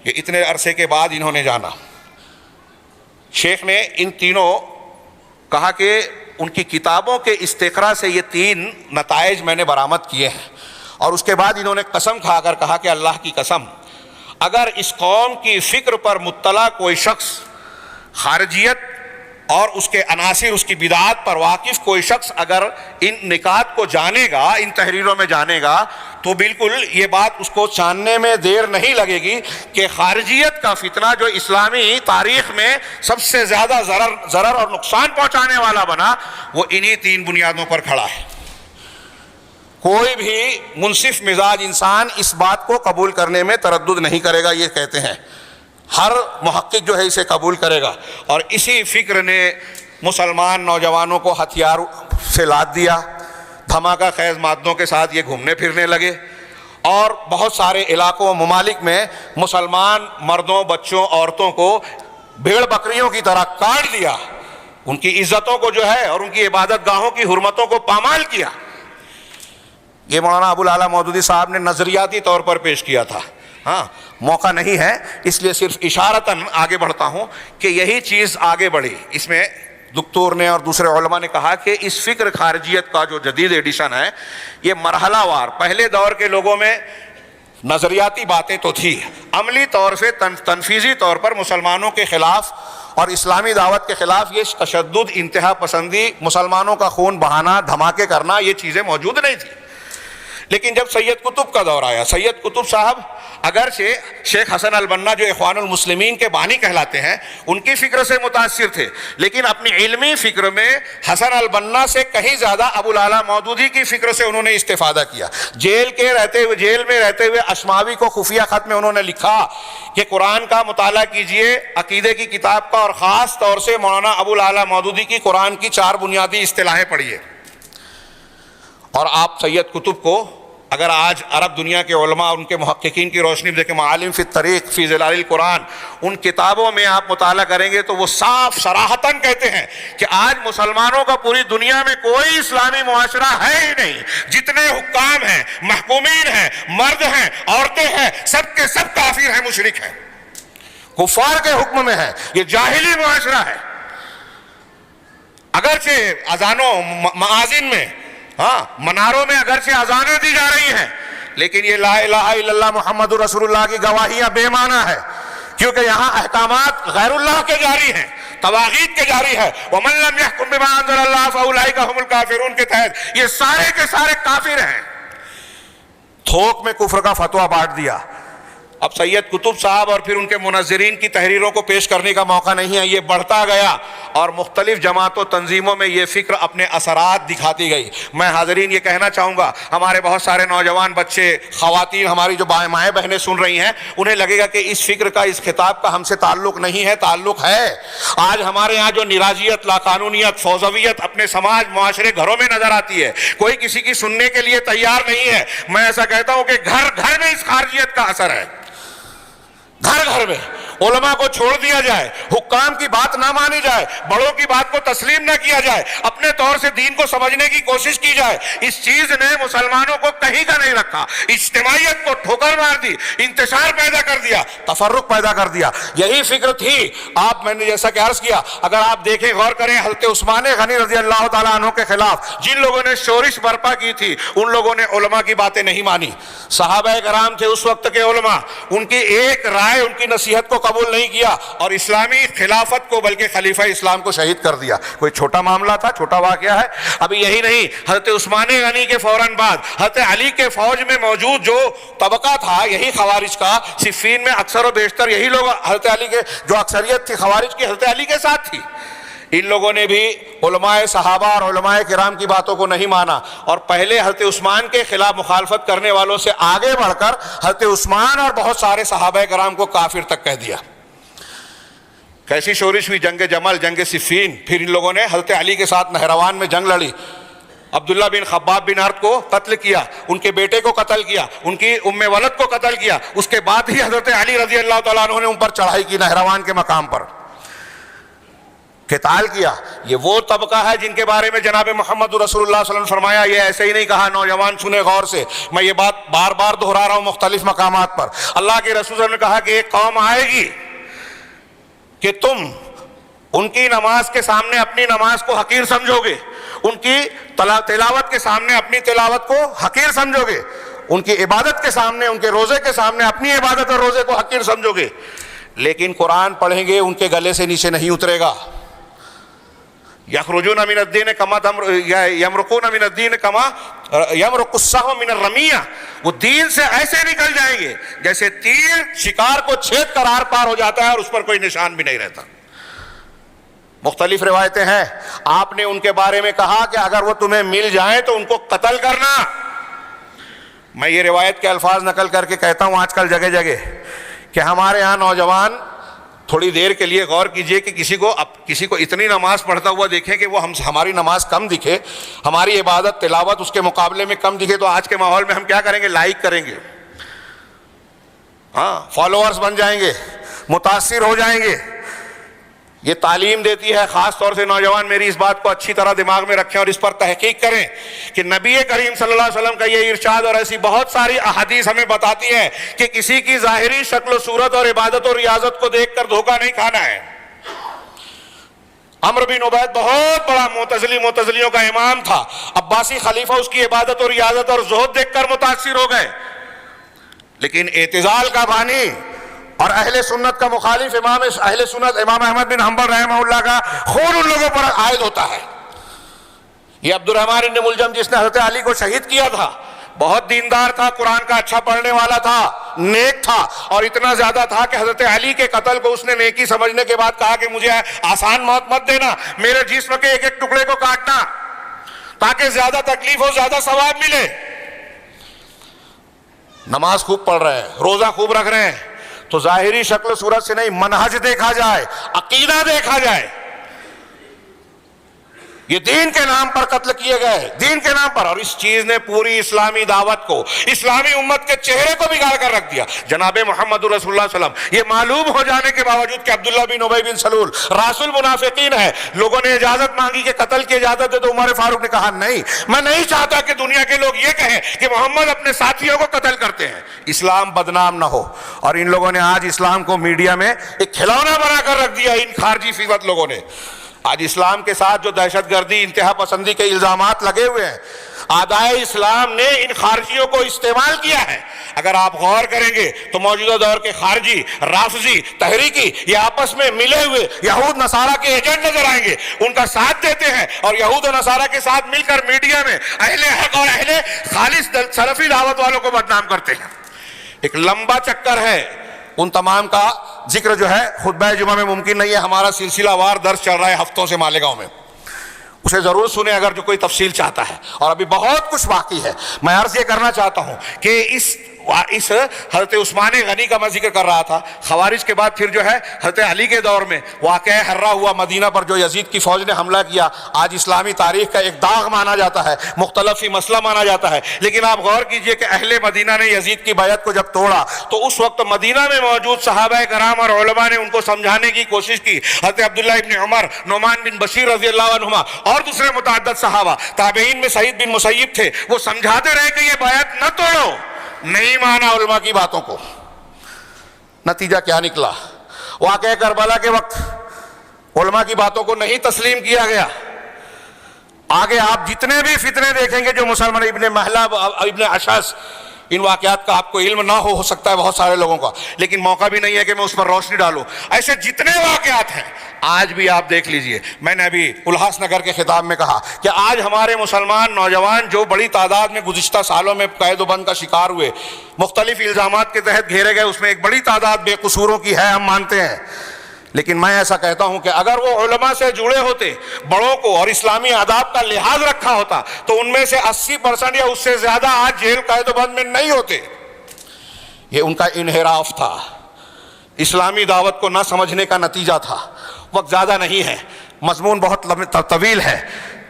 یہ اتنے عرصے کے بعد انہوں نے جانا. شیخ نے ان تینوں کہا کہ ان کی کتابوں کے استقراء سے یہ 3 نتائج میں نے برآمد کیے ہیں. اور اس کے بعد انہوں نے قسم کھا کر کہا کہ اللہ کی قسم اگر اس قوم کی فکر پر مطلع کوئی شخص خارجیت اور اس کے عناصر اس کی بدعات پر واقف کوئی شخص اگر ان نکات کو جانے گا ان تحریروں میں جانے گا تو بالکل یہ بات اس کو جاننے میں دیر نہیں لگے گی کہ خارجیت کا فتنہ جو اسلامی تاریخ میں سب سے زیادہ ضرر اور نقصان پہنچانے والا بنا وہ انہی 3 بنیادوں پر کھڑا ہے. کوئی بھی منصف مزاج انسان اس بات کو قبول کرنے میں تردد نہیں کرے گا. یہ کہتے ہیں ہر محقق جو ہے اسے قبول کرے گا. اور اسی فکر نے مسلمان نوجوانوں کو ہتھیار سے لاد دیا, دھماکہ خیز مادوں کے ساتھ یہ گھومنے پھرنے لگے اور بہت سارے علاقوں و ممالک میں مسلمان مردوں بچوں عورتوں کو بھیڑ بکریوں کی طرح کاٹ دیا, ان کی عزتوں کو جو ہے اور ان کی عبادت گاہوں کی حرمتوں کو پامال کیا. یہ مولانا ابو الاعلیٰ مودودی صاحب نے نظریاتی طور پر پیش کیا تھا. ہاں موقع نہیں ہے اس لیے صرف اشارتاً آگے بڑھتا ہوں کہ یہی چیز آگے بڑھی. اس میں دکتور نے اور دوسرے علماء نے کہا کہ اس فکر خارجیت کا جو جدید ایڈیشن ہے یہ مرحلہ وار, پہلے دور کے لوگوں میں نظریاتی باتیں تو تھی, عملی طور سے تنفیذی طور پر مسلمانوں کے خلاف اور اسلامی دعوت کے خلاف یہ تشدد, انتہا پسندی, مسلمانوں کا خون بہانا, دھماکے کرنا یہ چیزیں موجود نہیں تھی. لیکن جب سید قطب کا دور آیا, سید قطب صاحب اگرچہ شیخ حسن البنا جو اخوان المسلمین کے بانی کہلاتے ہیں ان کی فکر سے متاثر تھے, لیکن اپنی علمی فکر میں حسن البنا سے کہیں زیادہ ابو الاعلیٰ مودودی کی فکر سے انہوں نے استفادہ کیا. جیل میں رہتے ہوئے اشماوی کو خفیہ خط میں انہوں نے لکھا کہ قرآن کا مطالعہ کیجئے, عقیدے کی کتاب کا, اور خاص طور سے مولانا ابو الاعلیٰ مودودی کی قرآن کی 4 بنیادی اصطلاحیں پڑھیے. اور آپ سید قطب کو اگر آج عرب دنیا کے علماء ان کے محققین کی روشنی میں دیکھیں, معالم فی الطریق فی ظلال القرآن, ان کتابوں میں آپ مطالعہ کریں گے تو وہ صاف صراحتاً کہتے ہیں کہ آج مسلمانوں کا پوری دنیا میں کوئی اسلامی معاشرہ ہے ہی نہیں. جتنے حکام ہیں, محکومین ہیں, مرد ہیں, عورتیں ہیں, سب کے سب کافر ہیں, مشرک ہیں, کفار کے حکم میں ہیں. یہ جاہلی معاشرہ ہے. اگرچہ اذانوں معاذن میں مناروں میں اگرچہ اذانیں دی جا رہی ہیں لیکن یہ لا الہ الا اللہ محمد رسول اللہ کی گواہیاں بے معنی ہے, کیونکہ یہاں احکامات غیر اللہ کے جاری ہیں, طواغیت کے جاری ہے. وَمَن لَمْ يَحْكُمْ بِمَا أَنزَلَ اللَّهُ فَأُولَٰئِكَ هُمُ الْكَافِرُونَ کے تحت یہ سارے کے سارے کافر ہیں. تھوک میں کفر کا فتویٰ بانٹ دیا. اب سید قطب صاحب اور پھر ان کے منظرین کی تحریروں کو پیش کرنے کا موقع نہیں ہے, یہ بڑھتا گیا اور مختلف جماعت و تنظیموں میں یہ فکر اپنے اثرات دکھاتی گئی. میں حاضرین یہ کہنا چاہوں گا, ہمارے بہت سارے نوجوان بچے, خواتین, ہماری جو مائیں بہنیں سن رہی ہیں, انہیں لگے گا کہ اس فکر کا, اس خطاب کا ہم سے تعلق نہیں ہے. تعلق ہے. آج ہمارے ہاں جو نراجیت, لاقانونیت, فوضویت اپنے سماج معاشرے گھروں میں نظر آتی ہے, کوئی کسی کی سننے کے لیے تیار نہیں ہے. میں ایسا کہتا ہوں کہ گھر گھر میں اس خارجیت کا اثر ہے. گھر گھر میں علماء کو چھوڑ دیا جائے, حکام کی بات نہ مانی جائے, بڑوں کی بات کو تسلیم نہ کیا جائے, اپنے طور سے دین کو سمجھنے کی کوشش کی جائے. اس چیز نے مسلمانوں کو کہیں کا نہیں رکھا, اجتماعیت کو ٹھوکر مار دی, انتشار پیدا کر دیا, تفرق پیدا کر دیا. یہی فکر تھی. میں نے جیسا کہ عرض کیا, اگر آپ دیکھیں غور کریں, حضرت عثمان غنی رضی اللہ تعالیٰ عنہ کے خلاف جن لوگوں نے شورش برپا کی تھی ان لوگوں نے علماء کی باتیں نہیں مانی. صحابہ کرام تھے اس وقت کے علماء, ان کی ایک رائے, ان کی نصیحت کو قبول نہیں کیا اور اسلامی خلافت کو بلکہ خلیفہ اسلام کو شہید کر دیا. کوئی چھوٹا معاملہ تھا, چھوٹا واقعہ ہے. ابھی یہی نہیں, حضرت عثمان غنی کے فوراً بعد حضرت علی کے فوج میں موجود جو طبقہ تھا یہی خوارج کا, صفین میں اکثر و بیشتر یہی لوگ, حضرت علی کے جو اکثریت تھی خوارج کی حضرت علی کے ساتھ تھی. ان لوگوں نے بھی علماء صحابہ اور علماء کرام کی باتوں کو نہیں مانا اور پہلے حضرت عثمان کے خلاف مخالفت کرنے والوں سے آگے بڑھ کر حضرت عثمان اور بہت سارے صحابہ کرام کو کافر تک کہہ دیا. کیسی شورش ہوئی, جنگ جمل, جنگ صفین. پھر ان لوگوں نے حضرت علی کے ساتھ نہروان میں جنگ لڑی, عبداللہ بن خباب بن ارد کو قتل کیا, ان کے بیٹے کو قتل کیا, ان کی ام ولد کو قتل کیا. اس کے بعد ہی حضرت علی رضی اللہ تعالیٰ عنہ نے ان پر چڑھائی کی نہروان کے مقام پر. قتال کیا. یہ وہ طبقہ ہے جن کے بارے میں جناب محمد رسول اللہ صلی اللہ علیہ وسلم نے فرمایا. یہ ایسے ہی نہیں کہا. نوجوان سنیں غور سے, میں یہ بات بار بار دہرا رہا ہوں مختلف مقامات پر. اللہ کے رسول صلی اللہ علیہ وسلم نے کہا کہ ایک قوم آئے گی کہ تم ان کی نماز کے سامنے اپنی نماز کو حقیر سمجھو گے, ان کی تلاوت کے سامنے اپنی تلاوت کو حقیر سمجھو گے, ان کی عبادت کے سامنے, ان کے روزے کے سامنے اپنی عبادت اور روزے کو حقیر سمجھو گے, لیکن قرآن پڑھیں گے ان کے گلے سے نیچے نہیں اترے گا. یخرجون من الدین کما یمرقون من الدین کما یمرق السهم من الرمیہ, وہ دین سے ایسے نکل جائیں گے جیسے تیر شکار کو چھید کر آر پار ہو جاتا ہے اور اس پر کوئی نشان بھی نہیں رہتا. مختلف روایتیں ہیں. آپ نے ان کے بارے میں کہا کہ اگر وہ تمہیں مل جائیں تو ان کو قتل کرنا. میں یہ روایت کے الفاظ نقل کر کے کہتا ہوں آج کل جگہ جگہ کہ ہمارے ہاں نوجوان تھوڑی دیر کے لیے غور کیجئے کہ کسی کو اتنی نماز پڑھتا ہوا دیکھیں کہ وہ ہماری نماز کم دکھے, ہماری عبادت تلاوت اس کے مقابلے میں کم دکھے, تو آج کے ماحول میں ہم کیا کریں گے؟ لائک کریں گے, ہاں فالوورز بن جائیں گے, متاثر ہو جائیں گے. یہ تعلیم دیتی ہے, خاص طور سے نوجوان میری اس بات کو اچھی طرح دماغ میں رکھیں اور اس پر تحقیق کریں کہ نبی کریم صلی اللہ علیہ وسلم کا یہ ارشاد اور ایسی بہت ساری احادیث ہمیں بتاتی ہیں کہ کسی کی ظاہری شکل و صورت اور عبادت اور ریاضت کو دیکھ کر دھوکہ نہیں کھانا ہے. عمرو بن عبید بہت بڑا معتزلیوں کا امام تھا. عباسی خلیفہ اس کی عبادت اور ریاضت اور زہد دیکھ کر متاثر ہو گئے, لیکن اعتزال کا بانی اور اہل سنت کا مخالف امام اہل سنت امام احمد بن حنبل رحمہ اللہ کا خون ان لوگوں پر عائد ہوتا ہے. یہ عبد الرحمن بن ملجم جس نے حضرت علی کو شہید کیا تھا, بہت دیندار تھا, قرآن کا اچھا پڑھنے والا تھا, نیک تھا, اور اتنا زیادہ تھا کہ حضرت علی کے قتل کو اس نے نیکی سمجھنے کے بعد کہا کہ مجھے آسان موت مت دینا, میرے جسم کے ایک ایک ٹکڑے کو کاٹنا تاکہ زیادہ تکلیف ہو, زیادہ ثواب ملے. نماز خوب پڑھ رہے ہیں, روزہ خوب رکھ رہے ہیں, تو ظاہری شکل و صورت سے نہیں, منہج دیکھا جائے, عقیدہ دیکھا جائے. یہ دین کے نام پر قتل کیے گئے, دین کے نام پر, اور اس چیز نے پوری اسلامی دعوت کو, اسلامی امت کے چہرے کو بگاڑ کر رکھ دیا. جناب محمد رسول اللہ صلی اللہ علیہ وسلم یہ معلوم ہو جانے کے باوجود کہ عبداللہ بن ابی بن سلول راس المنافقین ہے, لوگوں نے اجازت مانگی کہ قتل کی اجازت دے, تو عمر فاروق نے کہا نہیں, میں نہیں چاہتا کہ دنیا کے لوگ یہ کہیں کہ محمد اپنے ساتھیوں کو قتل کرتے ہیں, اسلام بدنام نہ ہو. اور ان لوگوں نے آج اسلام کو میڈیا میں ایک کھلونا بنا کر رکھ دیا. ان خارجی فیوت لوگوں نے آج اسلام کے ساتھ جو دہشت گردی, انتہا پسندی کے الزامات لگے ہوئے ہیں, اعدائے اسلام نے ان خارجیوں کو استعمال کیا ہے. اگر آپ غور کریں گے تو موجودہ دور کے خارجی, رافضی, تحریکی, یہ آپس میں ملے ہوئے یہود نصارہ کے ایجنٹ نظر آئیں گے, ان کا ساتھ دیتے ہیں اور یہود و نصارہ کے ساتھ مل کر میڈیا میں اہل حق اور اہل خالص سلفی دعوت والوں کو بدنام کرتے ہیں. ایک لمبا چکر ہے, ان تمام کا ذکر جو ہے خطبہ جمعہ میں ممکن نہیں ہے. ہمارا سلسلہ وار درس چل رہا ہے ہفتوں سے مالیگاؤں میں, اسے ضرور سنیں اگر جو کوئی تفصیل چاہتا ہے, اور ابھی بہت کچھ باقی ہے. میں عرض یہ کرنا چاہتا ہوں کہ اس حضرت عثمان غنی کا میں ذکر کر رہا تھا, خوارج کے بعد پھر جو ہے حضرت علی کے دور میں واقعہ حرہ ہوا مدینہ پر, جو یزید کی فوج نے حملہ کیا. آج اسلامی تاریخ کا ایک داغ مانا جاتا ہے, مختلف ہی مسئلہ مانا جاتا ہے, لیکن آپ غور کیجئے کہ اہل مدینہ نے یزید کی بیعت کو جب توڑا تو اس وقت مدینہ میں موجود صحابہ کرام اور علماء نے ان کو سمجھانے کی کوشش کی. حضرت عبداللہ ابن عمر, نعمان بن بشیر رضی اللہ عنہما اور دوسرے متعدد صحابہ, تابعین میں سعید بن مسیب تھے, وہ سمجھاتے رہے کہ یہ بیعت نہ توڑو. نہیں مانا علماء کی باتوں کو. نتیجہ کیا نکلا؟ واقعہ کربلا کے وقت علماء کی باتوں کو نہیں تسلیم کیا گیا. آگے آپ جتنے بھی فتنے دیکھیں گے جو مسلمان, ابن محلب, ابن اشعث, ان واقعات کا آپ کو علم نہ ہو سکتا ہے بہت سارے لوگوں کا, لیکن موقع بھی نہیں ہے کہ میں اس پر روشنی ڈالوں. ایسے جتنے واقعات ہیں آج بھی آپ دیکھ لیجئے. میں نے ابھی الہاس نگر کے خطاب میں کہا کہ آج ہمارے مسلمان نوجوان جو بڑی تعداد میں گزشتہ سالوں میں قید و بند کا شکار ہوئے, مختلف الزامات کے تحت گھیرے گئے, اس میں ایک بڑی تعداد بے قصوروں کی ہے, ہم مانتے ہیں. لیکن میں ایسا کہتا ہوں کہ اگر وہ علماء سے جڑے ہوتے, بڑوں کو اور اسلامی آداب کا لحاظ رکھا ہوتا, تو ان میں سے 80% یا اس سے زیادہ آج جیل قید و بند میں نہیں ہوتے. یہ ان کا انحراف تھا, اسلامی دعوت کو نہ سمجھنے کا نتیجہ تھا. وقت زیادہ نہیں ہے, مضمون بہت طویل ہے.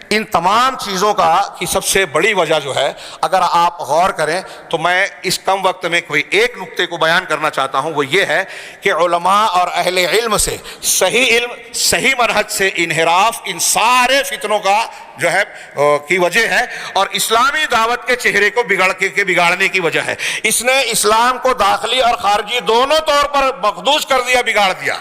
ان تمام چیزوں کی سب سے بڑی وجہ جو ہے، اگر آپ غور کریں تو میں اس کم وقت میں کوئی ایک نقطے کو بیان کرنا چاہتا ہوں، وہ یہ ہے کہ علماء اور اہل علم سے صحیح علم، صحیح منہج سے انحراف ان سارے فتنوں کا جو ہے کی وجہ ہے، اور اسلامی دعوت کے چہرے کو بگاڑنے کی وجہ ہے۔ اس نے اسلام کو داخلی اور خارجی دونوں طور پر مخدوش کر دیا، بگاڑ دیا۔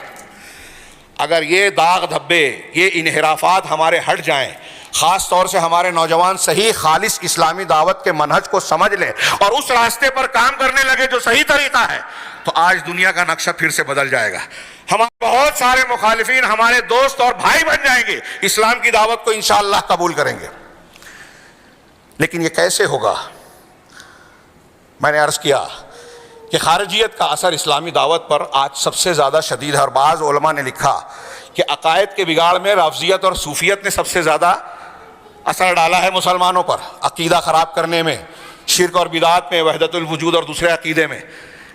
اگر یہ داغ دھبے، یہ انحرافات ہمارے ہٹ جائیں، خاص طور سے ہمارے نوجوان صحیح خالص اسلامی دعوت کے منہج کو سمجھ لیں اور اس راستے پر کام کرنے لگے جو صحیح طریقہ ہے، تو آج دنیا کا نقشہ پھر سے بدل جائے گا۔ ہمارے بہت سارے مخالفین ہمارے دوست اور بھائی بن جائیں گے، اسلام کی دعوت کو انشاءاللہ قبول کریں گے۔ لیکن یہ کیسے ہوگا؟ میں نے عرض کیا کہ خارجیت کا اثر اسلامی دعوت پر آج سب سے زیادہ شدید ہے، اور بعض علماء نے لکھا کہ عقائد کے بگاڑ میں رافضیت اور صوفیت نے سب سے زیادہ اثر ڈالا ہے مسلمانوں پر، عقیدہ خراب کرنے میں، شرک اور بدعات میں، وحدت الوجود اور دوسرے عقیدے میں۔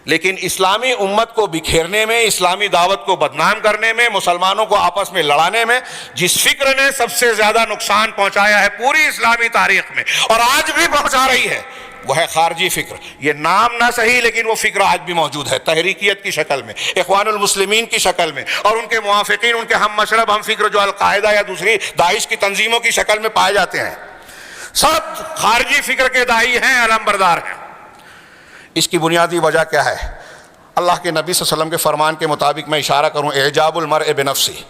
لیکن اسلامی امت کو بکھیرنے میں، اسلامی دعوت کو بدنام کرنے میں، مسلمانوں کو آپس میں لڑانے میں جس فکر نے سب سے زیادہ نقصان پہنچایا ہے پوری اسلامی تاریخ میں، اور آج بھی پہنچا رہی ہے، وہ ہے خارجی فکر۔ یہ نام نہ صحیح لیکن وہ فکر آج بھی موجود ہے، تحریکیت کی شکل میں، اخوان المسلمین کی شکل میں، اور ان کے موافقین، ان کے ہم مشرب ہم فکر جو القاعدہ یا دوسری داعش کی تنظیموں کی شکل میں پائے جاتے ہیں، سب خارجی فکر کے داعی ہیں، علم بردار ہیں۔ اس کی بنیادی وجہ کیا ہے؟ اللہ کے نبی صلی اللہ علیہ وسلم کے فرمان کے مطابق میں اشارہ کروں، اعجاب المرء بنفسی،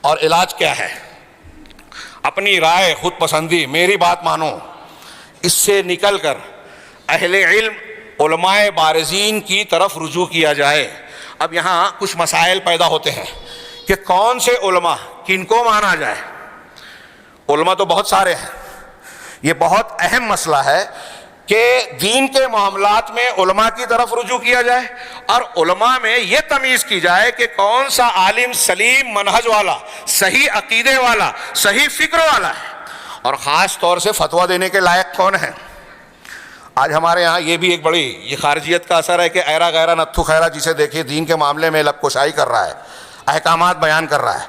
اور علاج کیا ہے؟ اپنی رائے، خود پسندی، میری بات مانو، اس سے نکل کر اہل علم، علماء بارزین کی طرف رجوع کیا جائے۔ اب یہاں کچھ مسائل پیدا ہوتے ہیں کہ کون سے علماء، کن کو مانا جائے؟ علماء تو بہت سارے ہیں، یہ بہت اہم مسئلہ ہے کہ دین کے معاملات میں علماء کی طرف رجوع کیا جائے، اور علماء میں یہ تمیز کی جائے کہ کون سا عالم سلیم منہج والا، صحیح عقیدے والا، صحیح فکر والا ہے، اور خاص طور سے فتویٰ دینے کے لائق کون ہیں۔ آج ہمارے ہاں یہ بھی ایک بڑی یہ خارجیت کا اثر ہے کہ ایرا غیرہ نتھو خیرہ جسے دیکھیے دین کے معاملے میں لب کشائی کر رہا ہے، احکامات بیان کر رہا ہے۔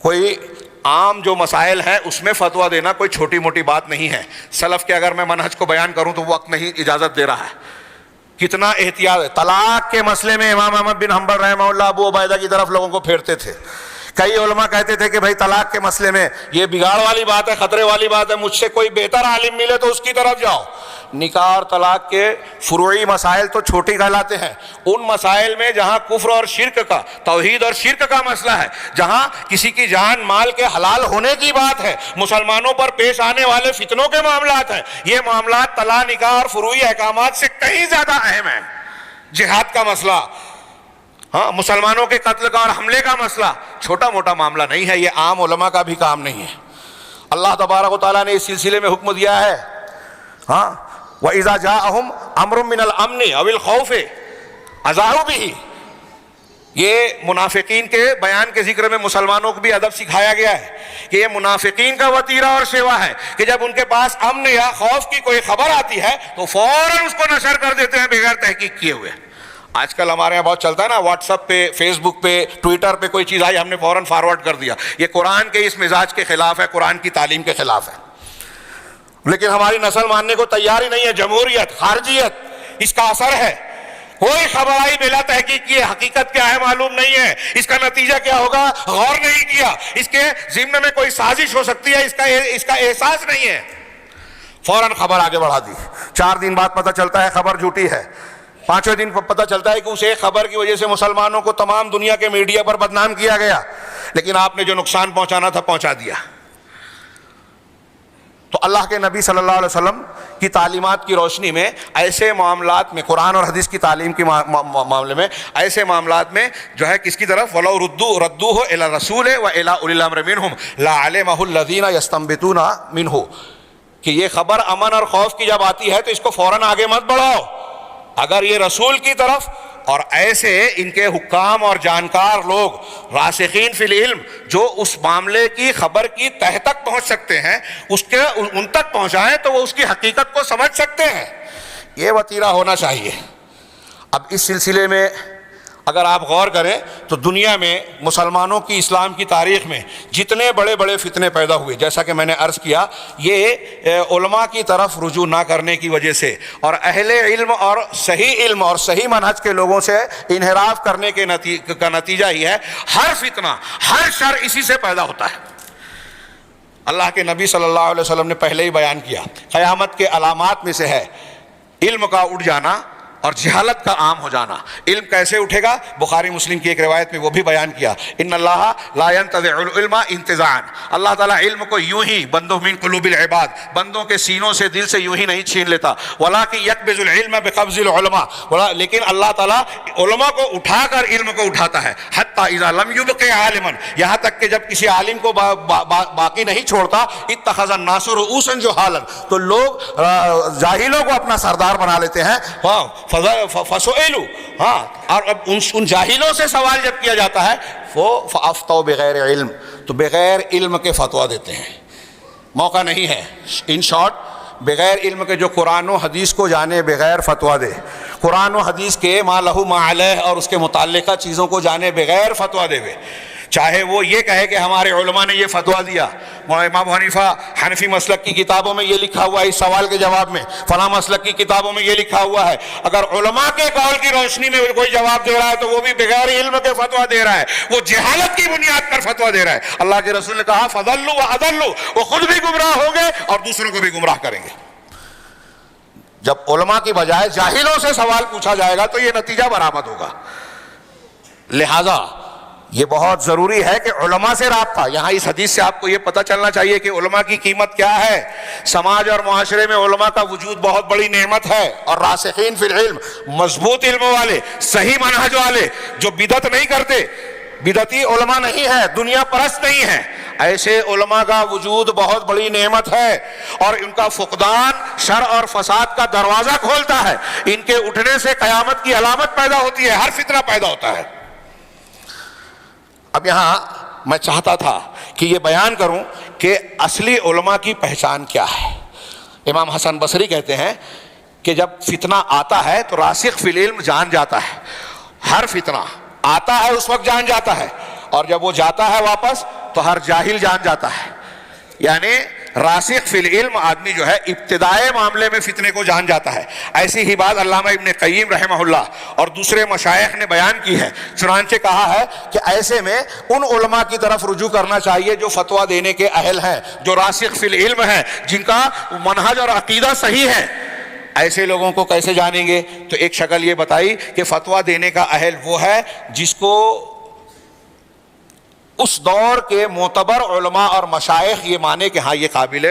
کوئی عام جو مسائل ہیں اس میں فتویٰ دینا کوئی چھوٹی موٹی بات نہیں ہے۔ سلف کے اگر میں منہج کو بیان کروں تو وقت نہیں اجازت دے رہا ہے۔ کتنا احتیاط ہے۔ طلاق کے مسئلے میں امام احمد بن حنبل رحمہ اللہ ابو عبیدہ کی طرف لوگوں کو پھیرتے تھے۔ کئی علماء کہتے تھے کہ بھائی طلاق کے مسئلے میں یہ بگاڑ والی بات ہے، خطرے والی بات ہے، مجھ سے کوئی بہتر عالم ملے تو اس کی طرف جاؤ۔ نکاح اور طلاق کے فروعی مسائل تو چھوٹی کہلاتے ہیں، ان مسائل میں جہاں کفر اور شرک کا، توحید اور شرک کا مسئلہ ہے، جہاں کسی کی جان مال کے حلال ہونے کی بات ہے، مسلمانوں پر پیش آنے والے فتنوں کے معاملات ہیں، یہ معاملات طلاق، نکاح اور فروعی احکامات سے کہیں زیادہ اہم ہیں۔ جہاد کا مسئلہ، ہاں مسلمانوں کے قتل کا اور حملے کا مسئلہ چھوٹا موٹا معاملہ نہیں ہے، یہ عام علماء کا بھی کام نہیں ہے۔ اللہ تبارک و تعالیٰ نے اس سلسلے میں حکم دیا ہے، ہاں وَإِذَا جَاءَهُمْ أَمْرٌ مِّنَ الْأَمْنِ أَوِ الْخَوْفِ أَذَاعُوا بِهِ۔ یہ منافقین کے بیان کے ذکر میں مسلمانوں کو بھی ادب سکھایا گیا ہے کہ یہ منافقین کا وتیرہ اور سیوا ہے کہ جب ان کے پاس امن یا خوف کی کوئی خبر آتی ہے تو فوراً اس کو نشر کر دیتے ہیں بغیر تحقیق کیے ہوئے۔ آج کل ہمارے یہاں بہت چلتا ہے نا، واٹس ایپ پہ، فیس بک پہ، ٹویٹر پہ کوئی چیز آئی ہم نے فوراً فارورڈ کر دیا۔ یہ قرآن کے اس مزاج کے خلاف ہے، قرآن کی تعلیم کے خلاف ہے۔ لیکن ہماری نسل ماننے کو تیار ہی نہیں ہے۔ جمہوریت، خارجیت، اس کا اثر ہے۔ کوئی خبر آئی بلا تحقیق کیے، حقیقت کیا ہے معلوم نہیں ہے، اس کا نتیجہ کیا ہوگا غور نہیں کیا، اس کے ضمن میں کوئی سازش ہو سکتی ہے اس کا احساس نہیں ہے، فوراً خبر آگے بڑھا دی۔ 4 دن بعد پتہ چلتا ہے خبر جھوٹی ہے، 5ویں دن پتہ چلتا ہے کہ اس ایک خبر کی وجہ سے مسلمانوں کو تمام دنیا کے میڈیا پر بدنام کیا گیا، لیکن آپ نے جو نقصان پہنچانا تھا پہنچا دیا۔ تو اللہ کے نبی صلی اللہ علیہ وسلم کی تعلیمات کی روشنی میں ایسے معاملات میں، قرآن اور حدیث کی تعلیم کے معاملے میں، ایسے معاملات میں جو ہے کس کی طرف وَلَوْ رَدُّوهُ إِلَى الرَّسُولِ وَإِلَىٰ أُولِي الْأَمْرِ مِنْهُمْ لَعَلِمَهُ الَّذِينَ يَسْتَنبِطُونَ مِنْهُ، کہ یہ خبر امن اور خوف کی جب آتی ہے تو اس کو فوراً آگے مت بڑھاؤ۔ اگر یہ رسول کی طرف اور ایسے ان کے حکام اور جانکار لوگ، راسخین فی العلم، جو اس معاملے کی خبر کی تہ تک پہنچ سکتے ہیں، ان تک پہنچائیں تو وہ اس کی حقیقت کو سمجھ سکتے ہیں۔ یہ وتیرہ ہونا چاہیے۔ اب اس سلسلے میں اگر آپ غور کریں تو دنیا میں مسلمانوں کی اسلام کی تاریخ میں جتنے بڑے بڑے فتنے پیدا ہوئے، جیسا کہ میں نے عرض کیا، یہ علماء کی طرف رجوع نہ کرنے کی وجہ سے اور اہل علم اور صحیح منہج کے لوگوں سے انحراف کرنے کا نتیجہ ہی ہے۔ ہر فتنہ، ہر شر اسی سے پیدا ہوتا ہے۔ اللہ کے نبی صلی اللہ علیہ وسلم نے پہلے ہی بیان کیا، قیامت کے علامات میں سے ہے علم کا اٹھ جانا اور جہالت کا عام ہو جانا۔ علم کیسے اٹھے گا؟ بخاری مسلم کی ایک روایت میں وہ بھی بیان کیا، ان اللہ لا ينتزع العلم انتزاعا، اللہ تعالیٰ علم کو یوں ہی بندوں من قلوب العباد، بندوں کے سینوں سے، دل سے یوں ہی نہیں چھین لیتا، ولکن یقبض العلم بقبض العلماء، لیکن اللہ تعالیٰ علماء کو اٹھا کر علم کو اٹھاتا ہے، حتی اذا لم يبق عالما، یہاں تک کہ جب کسی عالم کو باقی نہیں چھوڑتا، اتخذ الناس رؤوسا جہالا، تو لوگ جاہلوں کو اپنا سردار بنا لیتے ہیں۔ فسئلوا، ہاں، اور اب ان جاہلوں سے سوال جب کیا جاتا ہے وہ فافتوا بغیر علم، تو بغیر علم کے فتویٰ دیتے ہیں۔ موقع نہیں ہے، ان شارٹ بغیر علم کے جو قرآن و حدیث کو جانے بغیر فتویٰ دے، قرآن و حدیث کے ما لہ ما علیہ اور اس کے متعلقہ چیزوں کو جانے بغیر فتویٰ دے، چاہے وہ یہ کہے کہ ہمارے علماء نے یہ فتویٰ دیا، امام حنیفہ حنفی مسلک کی کتابوں میں یہ لکھا ہوا ہے، اس سوال کے جواب میں فلاں مسلک کی کتابوں میں یہ لکھا ہوا ہے، اگر علماء کے قول کی روشنی میں کوئی جواب دے رہا ہے تو وہ بھی بغیر علم کے فتویٰ دے رہا ہے، وہ جہالت کی بنیاد پر فتویٰ دے رہا ہے۔ اللہ کے رسول نے کہا فضلوا واضلوا، وہ خود بھی گمراہ ہوں گے اور دوسروں کو بھی گمراہ کریں گے۔ جب علماء کی بجائے جاہلوں سے سوال پوچھا جائے گا تو یہ نتیجہ برآمد ہوگا۔ لہذا یہ بہت ضروری ہے کہ علماء سے رابطہ، یہاں اس حدیث سے آپ کو یہ پتہ چلنا چاہیے کہ علماء کی قیمت کیا ہے۔ سماج اور معاشرے میں علماء کا وجود بہت بڑی نعمت ہے، اور راسخین فی العلم، مضبوط علم والے، صحیح منہج والے، جو بدعت نہیں کرتے، بدعتی علماء نہیں ہے، دنیا پرست نہیں ہے، ایسے علماء کا وجود بہت بڑی نعمت ہے، اور ان کا فقدان شر اور فساد کا دروازہ کھولتا ہے۔ ان کے اٹھنے سے قیامت کی علامت پیدا ہوتی ہے، ہر فتنہ پیدا ہوتا ہے۔ اب یہاں میں چاہتا تھا کہ یہ بیان کروں کہ اصلی علماء کی پہچان کیا ہے۔ امام حسن بصری کہتے ہیں کہ جب فتنہ آتا ہے تو راسخ فی العلم جان جاتا ہے، ہر فتنہ آتا ہے اس وقت جان جاتا ہے، اور جب وہ جاتا ہے واپس تو ہر جاہل جان جاتا ہے۔ یعنی راسخ فی العلم آدمی جو ہے ابتدائے معاملے میں فتنے کو جان جاتا ہے۔ ایسی ہی بات علامہ ابن قیم رحمہ اللہ اور دوسرے مشائخ نے بیان کی ہے، چنانچہ کہا ہے کہ ایسے میں ان علماء کی طرف رجوع کرنا چاہیے جو فتویٰ دینے کے اہل ہیں، جو راسخ فی العلم ہیں، جن کا منہج اور عقیدہ صحیح ہے۔ ایسے لوگوں کو کیسے جانیں گے؟ تو ایک شکل یہ بتائی کہ فتویٰ دینے کا اہل وہ ہے جس کو اس دور کے معتبر علماء اور مشائخ یہ مانے کہ ہاں یہ قابل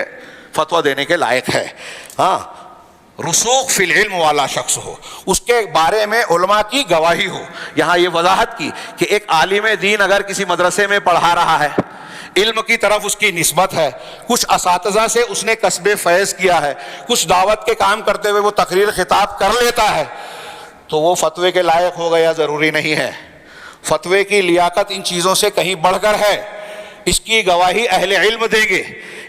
فتویٰ دینے کے لائق ہے، ہاں، رسوخ فی العلم والا شخص ہو، اس کے بارے میں علماء کی گواہی ہو۔ یہاں یہ وضاحت کی کہ ایک عالم دین اگر کسی مدرسے میں پڑھا رہا ہے، علم کی طرف اس کی نسبت ہے، کچھ اساتذہ سے اس نے کسب فیض کیا ہے، کچھ دعوت کے کام کرتے ہوئے وہ تقریر خطاب کر لیتا ہے، تو وہ فتوے کے لائق ہو گیا ضروری نہیں ہے۔ فتوے کی لیاقت ان چیزوں سے کہیں بڑھ کر ہے، اس کی گواہی اہل علم دیں گے۔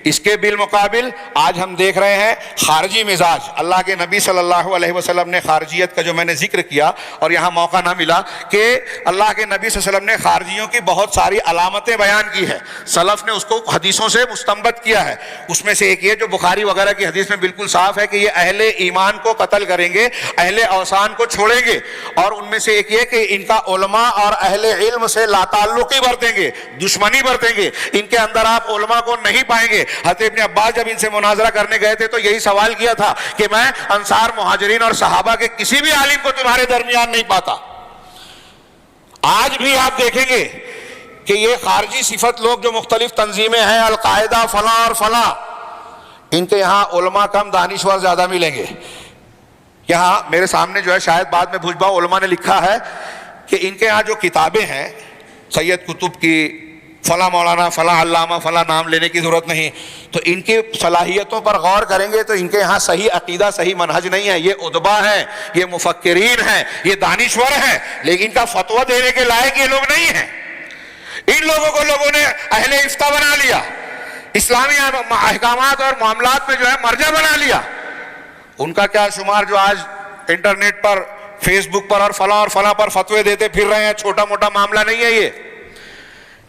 اس کے بالمقابل آج ہم دیکھ رہے ہیں خارجی مزاج۔ اللہ کے نبی صلی اللہ علیہ وسلم نے خارجیت کا جو میں نے ذکر کیا، اور یہاں موقع نہ ملا کہ اللہ کے نبی صلی اللہ علیہ وسلم نے خارجیوں کی بہت ساری علامتیں بیان کی ہے، سلف نے اس کو حدیثوں سے مستنبط کیا ہے۔ اس میں سے ایک یہ جو بخاری وغیرہ کی حدیث میں بالکل صاف ہے کہ یہ اہل ایمان کو قتل کریں گے، اہل اوثان کو چھوڑیں گے، اور ان میں سے ایک یہ کہ ان کا علماء اور اہل علم سے لا تعلقی برتیں گے، دشمنی برتیں گے، ان کے اندر آپ علماء کو نہیں پائیں گے۔ حضرت ابن عباس جب ان سے مناظرہ کرنے گئے تھے تو یہی سوال کیا تھا کہ میں انصار، مہاجرین اور صحابہ کے کسی بھی عالم کو تمہارے درمیان نہیں پاتا۔ آج بھی آپ دیکھیں گے کہ یہ خارجی صفت لوگ جو مختلف تنظیمیں ہیں، القاعدہ فلاں اور فلاں، ان کے یہاں علماء کم دانشور زیادہ ملیں گے۔ یہاں میرے سامنے جو ہے، شاید بعد میں بھجباؤ علماء نے لکھا ہے کہ ان کے یہاں جو کتابیں ہیں سید قطب کی، فلاں مولانا، فلاں علامہ، فلاں نام لینے کی ضرورت نہیں، تو ان کی صلاحیتوں پر غور کریں گے تو ان کے یہاں صحیح عقیدہ، صحیح منہج نہیں ہے۔ یہ ادبا ہیں، یہ مفکرین ہیں، یہ دانشور ہیں، لیکن ان کا فتویٰ دینے کے لائق یہ لوگ نہیں ہیں۔ ان لوگوں کو لوگوں نے اہل افتاء بنا لیا، اسلامی احکامات اور معاملات میں جو ہے مرجع بنا لیا۔ ان کا کیا شمار جو آج انٹرنیٹ پر فیس بک پر اور فلاں پر فتوے دیتے پھر رہے ہیں. چھوٹا موٹا معاملہ نہیں ہے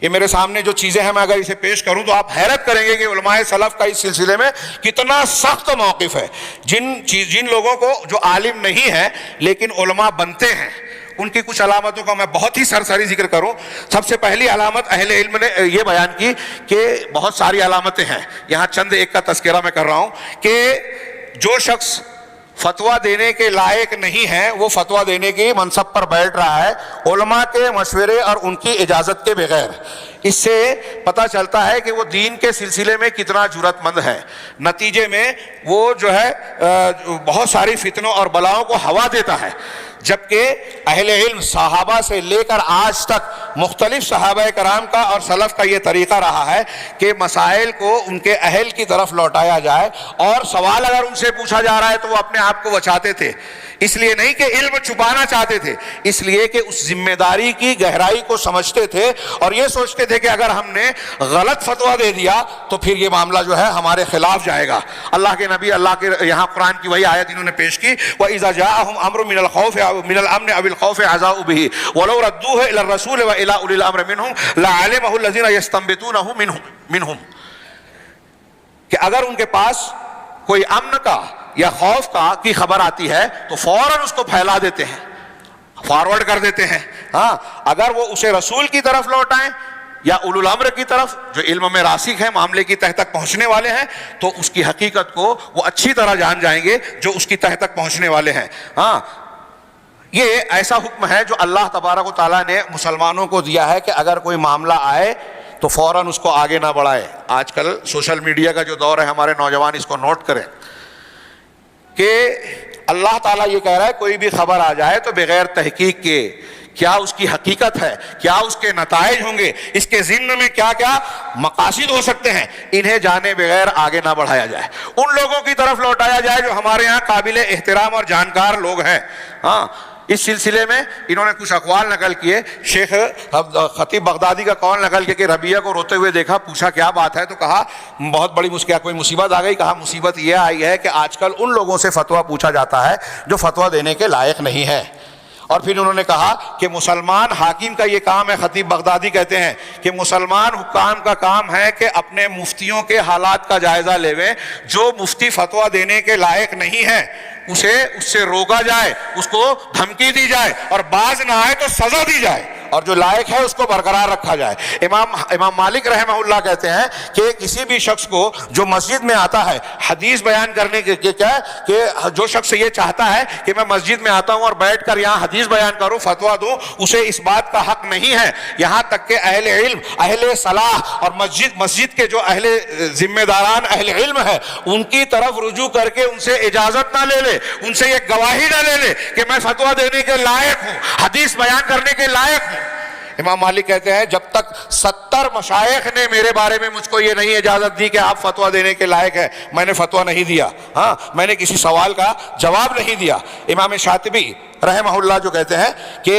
یہ میرے سامنے جو چیزیں ہیں میں اگر اسے پیش کروں تو آپ حیرت کریں گے کہ علماء سلف کا اس سلسلے میں کتنا سخت موقف ہے. جن لوگوں کو جو عالم نہیں ہے لیکن علماء بنتے ہیں ان کی کچھ علامتوں کا میں بہت ہی سرسری ذکر کروں. سب سے پہلی علامت اہل علم نے یہ بیان کی کہ بہت ساری علامتیں ہیں, یہاں چند ایک کا تذکرہ میں کر رہا ہوں کہ جو شخص فتویٰ دینے کے لائق نہیں ہے وہ فتویٰ دینے کی منصب پر بیٹھ رہا ہے علماء کے مشورے اور ان کی اجازت کے بغیر. اس سے پتہ چلتا ہے کہ وہ دین کے سلسلے میں کتنا جرأت مند ہے. نتیجے میں وہ جو ہے بہت ساری فتنوں اور بلاؤں کو ہوا دیتا ہے. جبکہ اہل علم صحابہ سے لے کر آج تک مختلف صحابہ کرام کا اور سلف کا یہ طریقہ رہا ہے کہ مسائل کو ان کے اہل کی طرف لوٹایا جائے, اور سوال اگر ان سے پوچھا جا رہا ہے تو وہ اپنے آپ کو بچاتے تھے. اس لیے نہیں کہ علم چھپانا چاہتے تھے, اس لیے کہ اس ذمہ داری کی گہرائی کو سمجھتے تھے اور یہ سوچتے تھے کہ اگر ہم نے غلط فتویٰ دے دیا تو پھر یہ معاملہ جو ہے ہمارے خلاف جائے گا. اللہ کے نبی اللہ کے یہاں قرآن کی وہی آیت انہوں نے پیش کی, وَإِذَا جَاءَهُمْ أَمْرٌ مِّنَ الْخَوْفِ من الامن او الخوف عذاؤوا به ولو ردوه الى الرسول والى اولي الامر منهم لعلمه الذين يستنبطونه منهم. کہ اگر ان کے پاس کوئی امن کا یا خوف کا کی خبر آتی ہے تو فوراً اس کو پھیلا دیتے ہیں, فارورڈ کر دیتے ہیں. ہاں اگر وہ اسے رسول کی طرف لوٹائیں یا اولو الامر کی طرف جو علم میں راسخ ہیں, معاملے کی تہ تک پہنچنے والے ہیں, تو اس کی حقیقت کو وہ اچھی طرح جان جائیں گے جو اس کی تہ تک پہنچنے والے ہیں. ہاں یہ ایسا حکم ہے جو اللہ تبارک و تعالیٰ نے مسلمانوں کو دیا ہے کہ اگر کوئی معاملہ آئے تو فوراً اس کو آگے نہ بڑھائے. آج کل سوشل میڈیا کا جو دور ہے ہمارے نوجوان اس کو نوٹ کریں کہ اللہ تعالیٰ یہ کہہ رہا ہے کوئی بھی خبر آ جائے تو بغیر تحقیق کے کیا اس کی حقیقت ہے, کیا اس کے نتائج ہوں گے, اس کے ضمن میں کیا کیا مقاصد ہو سکتے ہیں, انہیں جانے بغیر آگے نہ بڑھایا جائے. ان لوگوں کی طرف لوٹایا جائے جو ہمارے ہاں قابل احترام اور جانکار لوگ ہیں. ہاں اس سلسلے میں انہوں نے کچھ اقوال نقل کیے. شیخ خطیب بغدادی کا قول نقل کیا کہ ربیہ کو روتے ہوئے دیکھا, پوچھا کیا بات ہے, تو کہا بہت بڑی کوئی مصیبت آ گئی. کہا مصیبت یہ آئی ہے کہ آج کل ان لوگوں سے فتویٰ پوچھا جاتا ہے جو فتویٰ دینے کے لائق نہیں ہے. اور پھر انہوں نے کہا کہ مسلمان حاکم کا یہ کام ہے, خطیب بغدادی کہتے ہیں کہ مسلمان حکام کا کام ہے کہ اپنے مفتیوں کے حالات کا جائزہ لیویں. جو مفتی فتویٰ دینے کے لائق نہیں ہے اس سے روکا جائے, اس کو دھمکی دی جائے, اور باز نہ آئے تو سزا دی جائے, اور جو لائق ہے اس کو برقرار رکھا جائے. امام مالک رحمہ اللہ کہتے ہیں کہ کسی بھی شخص کو جو مسجد میں آتا ہے حدیث بیان کرنے کے کیا کہ جو شخص یہ چاہتا ہے کہ میں مسجد میں آتا ہوں اور بیٹھ کر یہاں حدیث بیان کروں, فتویٰ دوں, اسے اس بات کا حق نہیں ہے. یہاں تک کہ اہل علم, اہل صلاح اور مسجد کے جو اہل ذمہ داران اہل علم ہے ان کی طرف رجوع کر کے ان سے اجازت نہ لے لے, ان سے یہ گواہی نہ لے لے کہ میں فتویٰ دینے کے لائق ہوں, حدیث بیان کرنے کے لائق ہوں. امام مالک کہتے ہیں جب تک 70 مشائخ نے میرے بارے میں مجھ کو یہ نہیں اجازت دی کہ آپ فتویٰ دینے کے لائق ہیں, میں نے فتویٰ نہیں دیا. ہاں میں نے کسی سوال کا جواب نہیں دیا. امام شاطبی رحمہ اللہ جو کہتے ہیں کہ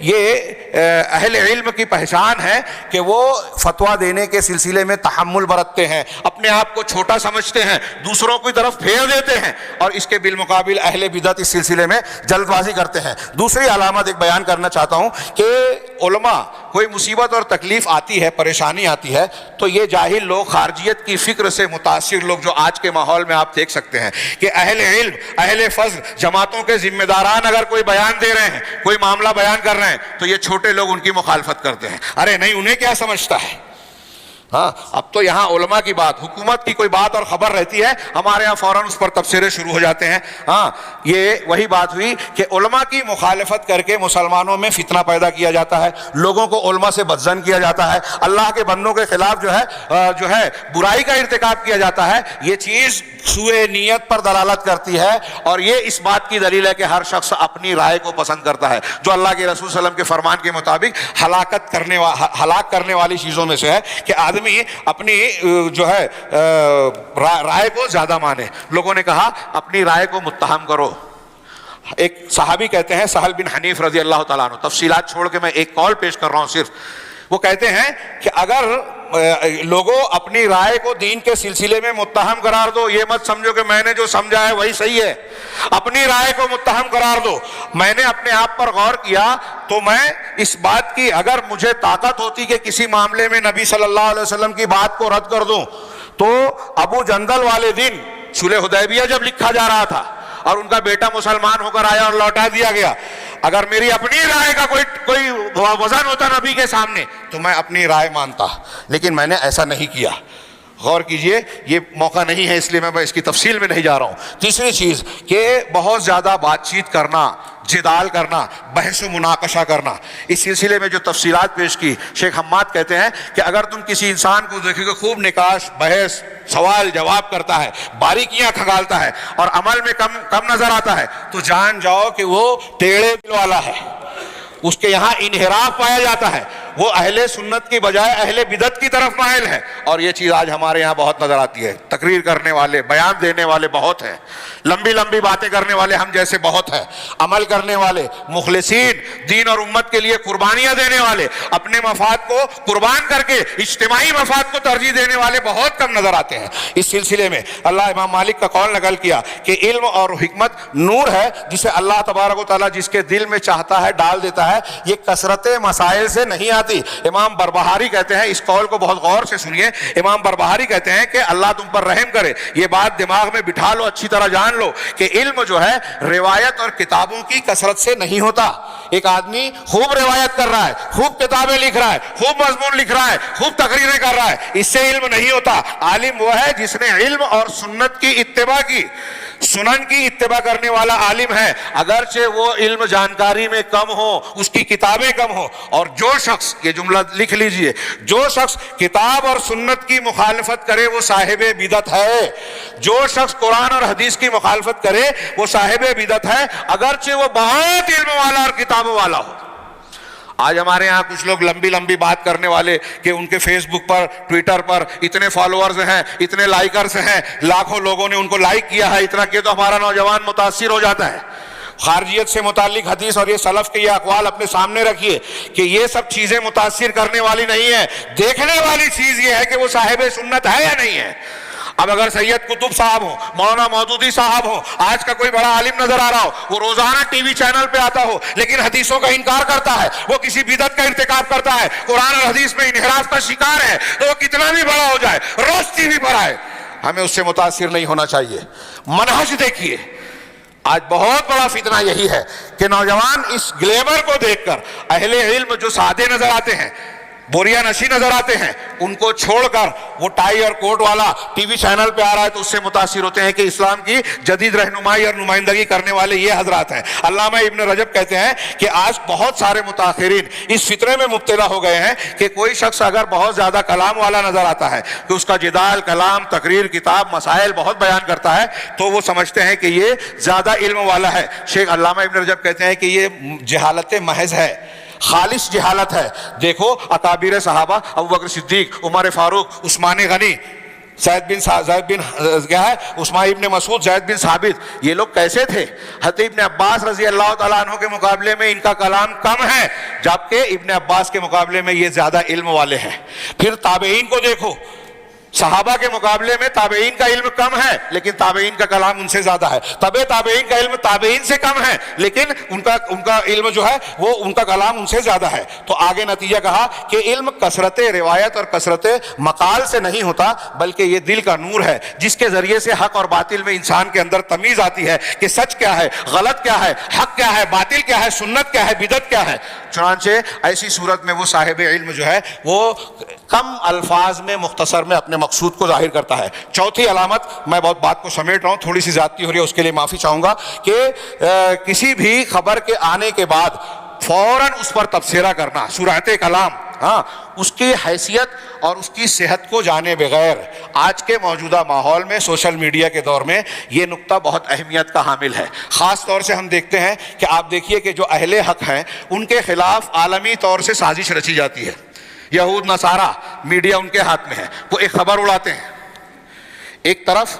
یہ اہل علم کی پہچان ہے کہ وہ فتویٰ دینے کے سلسلے میں تحمل برتتے ہیں, اپنے آپ کو چھوٹا سمجھتے ہیں, دوسروں کی طرف پھیر دیتے ہیں, اور اس کے بالمقابل اہل بدعت اس سلسلے میں جلد بازی کرتے ہیں. دوسری علامت ایک بیان کرنا چاہتا ہوں کہ علماء کوئی مصیبت اور تکلیف آتی ہے, پریشانی آتی ہے, تو یہ جاہل لوگ, خارجیت کی فکر سے متاثر لوگ جو آج کے ماحول میں آپ دیکھ سکتے ہیں کہ اہل علم, اہل فضل, جماعتوں کے ذمہ داران اگر کوئی بیان دے رہے ہیں, کوئی معاملہ بیان کر رہے ہیں, تو یہ چھوٹے لوگ ان کی مخالفت کرتے ہیں. ارے نہیں, انہیں کیا سمجھتا ہے. ہاں اب تو یہاں علماء کی بات, حکومت کی کوئی بات اور خبر رہتی ہے, ہمارے یہاں فوراً اس پر تبصرے شروع ہو جاتے ہیں. ہاں یہ وہی بات ہوئی کہ علماء کی مخالفت کر کے مسلمانوں میں فتنہ پیدا کیا جاتا ہے, لوگوں کو علماء سے بدظن کیا جاتا ہے, اللہ کے بندوں کے خلاف جو ہے برائی کا ارتکاب کیا جاتا ہے. یہ چیز سوء نیت پر دلالت کرتی ہے, اور یہ اس بات کی دلیل ہے کہ ہر شخص اپنی رائے کو پسند کرتا ہے, جو اللہ کے رسول صلی اللہ علیہ وسلم کے فرمان کے مطابق ہلاک کرنے والی چیزوں میں سے ہے کہ آدمی اپنی جو ہے رائے کو زیادہ مانے. لوگوں نے کہا اپنی رائے کو متہم کرو. ایک صحابی کہتے ہیں سہل بن حنیف رضی اللہ تعالیٰ عنہ, تفصیلات چھوڑ کے میں ایک قول پیش کر رہا ہوں صرف, وہ کہتے ہیں کہ اگر لوگوں اپنی رائے کو دین کے سلسلے میں متہم قرار دو. یہ مت سمجھو کہ میں نے جو سمجھا ہے وہی صحیح ہے. اپنی رائے کو متہم قرار دو. میں نے اپنے آپ پر غور کیا تو میں اس بات کی, اگر مجھے طاقت ہوتی کہ کسی معاملے میں نبی صلی اللہ علیہ وسلم کی بات کو رد کر دوں, تو ابو جندل والے دن صلح حدیبیہ جب لکھا جا رہا تھا اور ان کا بیٹا مسلمان ہو کر آیا اور لوٹا دیا گیا, اگر میری اپنی رائے کا کوئی وزن ہوتا نبی کے سامنے تو میں اپنی رائے مانتا, لیکن میں نے ایسا نہیں کیا. غور کیجئے, یہ موقع نہیں ہے اس لیے میں اس کی تفصیل میں نہیں جا رہا ہوں. تیسری چیز کہ بہت زیادہ بات چیت کرنا, جدال کرنا, بحث و مناقشہ کرنا. اس سلسلے میں جو تفصیلات پیش کی شیخ حماد کہتے ہیں کہ اگر تم کسی انسان کو دیکھو کہ خوب نقاش, بحث, سوال جواب کرتا ہے, باریکیاں کھنگالتا ہے اور عمل میں کم نظر آتا ہے, تو جان جاؤ کہ وہ ٹیڑھے دل والا ہے, اس کے یہاں انحراف پایا جاتا ہے, وہ اہل سنت کی بجائے اہل بدعت کی طرف مائل ہے. اور یہ چیز آج ہمارے یہاں بہت نظر آتی ہے. تقریر کرنے والے, بیان دینے والے بہت ہیں, لمبی لمبی باتیں کرنے والے ہم جیسے بہت ہیں, عمل کرنے والے, مخلصین, دین اور امت کے لیے قربانیاں دینے والے, اپنے مفاد کو قربان کر کے اجتماعی مفاد کو ترجیح دینے والے بہت کم نظر آتے ہیں. اس سلسلے میں اللہ امام مالک کا قول نقل کیا کہ علم اور حکمت نور ہے جسے اللہ تبارک و تعالیٰ جس کے دل میں چاہتا ہے ڈال دیتا ہے, یہ کثرت مسائل سے نہیں آتی. امام بربہاری کہتے ہیں, اس قول کو بہت غور سے سنیے, امام بربہاری کہتے ہیں کہ اللہ تم پر رحم کرے, یہ بات دماغ میں بٹھا لو, اچھی طرح جان لو کہ علم جو ہے روایت اور کتابوں کی کثرت سے نہیں ہوتا. ایک آدمی خوب روایت کر رہا ہے, خوب کتابیں لکھ رہا ہے, خوب مضمون لکھ رہا ہے, خوب تقریریں کر رہا ہے, اس سے علم نہیں ہوتا. عالم وہ ہے جس نے علم اور سنت کی اتباع کی, سنن کی اتباع کرنے والا عالم ہے, اگرچہ وہ علم جانکاری میں کم ہو, اس کی کتابیں کم ہو. اور جو شخص, یہ جملہ لکھ لیجئے, جو شخص کتاب اور سنت کی مخالفت کرے وہ صاحب بدعت ہے. جو شخص قرآن اور حدیث کی مخالفت کرے وہ صاحب بدعت ہے, اگرچہ وہ بہت علم والا اور کتابوں والا ہو. آج ہمارے ہاں کچھ لوگ لمبی لمبی بات کرنے والے کہ ان کے فیس بک پر, ٹویٹر پر اتنے فالوورز ہیں, اتنے لائکرز ہیں, لاکھوں لوگوں نے ان کو لائک کیا ہے, اتنا کہ تو ہمارا نوجوان متاثر ہو جاتا ہے. خارجیت سے متعلق حدیث اور یہ سلف کے یہ اقوال اپنے سامنے رکھیے کہ یہ سب چیزیں متاثر کرنے والی نہیں ہیں, دیکھنے والی چیز یہ ہے کہ وہ صاحب سنت ہے یا نہیں ہے. اب اگر سید قطب صاحب ہوں, مولانا مودودی صاحب ہوں, آج کا کوئی بڑا عالم نظر آ رہا ہو, وہ روزانہ ٹی وی چینل پہ آتا ہو لیکن حدیثوں کا انکار کرتا ہے, وہ کسی بدعت کا ارتکاب کرتا ہے, قرآن اور حدیث میں انحراف کا شکار ہے, تو وہ کتنا بھی بڑا ہو جائے, روز ٹی وی پر آئے, ہمیں اس سے متاثر نہیں ہونا چاہیے. منہج دیکھیے, آج بہت بڑا فتنہ یہی ہے کہ نوجوان اس گلیمر کو دیکھ کر اہل علم جو سادے نظر آتے ہیں, بوریا نشی نظر آتے ہیں, ان کو چھوڑ کر وہ ٹائی اور کوٹ والا ٹی وی چینل پہ آ رہا ہے تو اس سے متاثر ہوتے ہیں کہ اسلام کی جدید رہنمائی اور نمائندگی کرنے والے یہ حضرات ہیں. علامہ ابن رجب کہتے ہیں کہ آج بہت سارے متاخرین اس فطرے میں مبتلا ہو گئے ہیں کہ کوئی شخص اگر بہت زیادہ کلام والا نظر آتا ہے کہ اس کا جدال, کلام, تقریر, کتاب, مسائل بہت بیان کرتا ہے تو وہ سمجھتے ہیں کہ یہ زیادہ علم والا ہے. شیخ علامہ ابن رجب کہتے ہیں کہ یہ جہالت محض ہے, خالص جہالت ہے. دیکھو اکابر صحابہ, ابو بکر صدیق, عمر فاروق, عثمان غنی, عثمان ابن مسعود, زید بن ثابت, یہ لوگ کیسے تھے؟ حضرت ابن عباس رضی اللہ تعالیٰ عنہ کے مقابلے میں ان کا کلام کم ہے, جبکہ ابن عباس کے مقابلے میں یہ زیادہ علم والے ہیں. پھر تابعین کو دیکھو, صحابہ کے مقابلے میں تابعین کا علم کم ہے لیکن تابعین کا کلام ان سے زیادہ ہے. تابعین کا علم تابعین سے کم ہے لیکن ان کا علم جو ہے وہ ان کا کلام ان سے زیادہ ہے. تو آگے نتیجہ کہا کہ علم کثرت روایت اور کثرت مقال سے نہیں ہوتا بلکہ یہ دل کا نور ہے جس کے ذریعے سے حق اور باطل میں انسان کے اندر تمیز آتی ہے کہ سچ کیا ہے, غلط کیا ہے, حق کیا ہے, باطل کیا ہے, سنت کیا ہے, بدعت کیا ہے. چنانچہ ایسی صورت میں وہ صاحب علم جو ہے وہ کم الفاظ میں, مختصر میں اپنے مقصود کو ظاہر کرتا ہے. چوتھی علامت, میں بہت بات کو سمیٹ رہا ہوں, تھوڑی سی زیادتی ہو رہی ہے, اس کے لیے معافی چاہوں گا, کہ کسی بھی خبر کے آنے کے بعد فوراً اس پر تبصرہ کرنا, سرعت کلام, ہاں, اس کی حیثیت اور اس کی صحت کو جانے بغیر. آج کے موجودہ ماحول میں, سوشل میڈیا کے دور میں, یہ نقطہ بہت اہمیت کا حامل ہے. خاص طور سے ہم دیکھتے ہیں کہ آپ دیکھیے کہ جو اہل حق ہیں ان کے خلاف عالمی طور سے سازش رچی جاتی ہے. یہود نصارہ, میڈیا ان کے ہاتھ میں ہے, وہ ایک خبر اڑاتے ہیں. ایک طرف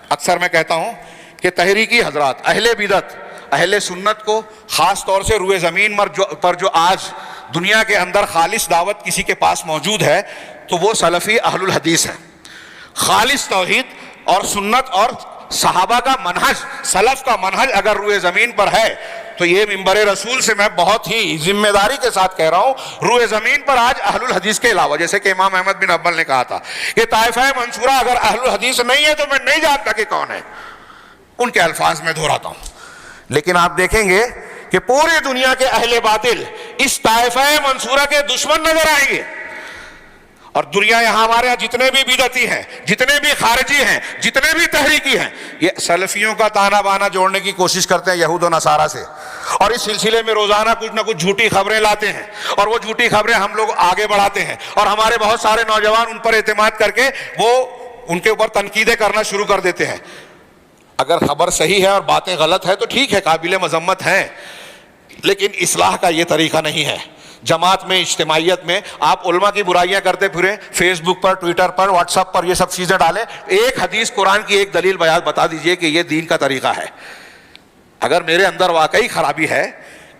اکثر میں کہتا ہوں کہ تحریکی حضرات, اہل بدعت, اہل سنت کو، خاص طور سے روئے زمین پر جو آج دنیا کے اندر خالص دعوت کسی کے پاس موجود ہے تو وہ سلفی اہل الحدیث ہے. خالص توحید اور سنت اور صحابہ کا منہج، سلف کا منہج اگر روئے زمین پر ہے تو یہ منبر رسول سے میں بہت ہی ذمہ داری کے ساتھ کہہ رہا ہوں، روئے زمین پر آج اہل الحدیث کے علاوہ، جیسے کہ امام احمد بن حنبل نے کہا تھا کہ طائفہ منصورہ اگر اہل الحدیث نہیں ہے تو میں نہیں جانتا کہ کون ہے. ان کے الفاظ میں دہراتا ہوں. لیکن آپ دیکھیں گے کہ پوری دنیا کے اہل باطل اس طائفہ منصورہ کے دشمن نظر آئیں گے. اور دنیا یہاں ہمارے یہاں جتنے بھی بدعتی ہیں، جتنے بھی خارجی ہیں، جتنے بھی تحریکی ہیں، یہ سلفیوں کا تانا بانا جوڑنے کی کوشش کرتے ہیں یہود و نصارہ سے، اور اس سلسلے میں روزانہ کچھ نہ کچھ جھوٹی خبریں لاتے ہیں، اور وہ جھوٹی خبریں ہم لوگ آگے بڑھاتے ہیں، اور ہمارے بہت سارے نوجوان ان پر اعتماد کر کے وہ ان کے اوپر تنقیدیں کرنا شروع کر دیتے ہیں. اگر خبر صحیح ہے اور باتیں غلط ہے تو ٹھیک ہے، قابل مذمت ہیں، لیکن اصلاح کا یہ طریقہ نہیں ہے. جماعت میں، اجتماعیت میں آپ علماء کی برائیاں کرتے پھریں، فیس بک پر، ٹویٹر پر، واٹس ایپ پر یہ سب چیزیں ڈالیں. ایک حدیث قرآن کی ایک دلیل بیان بتا دیجئے کہ یہ دین کا طریقہ ہے. اگر میرے اندر واقعی خرابی ہے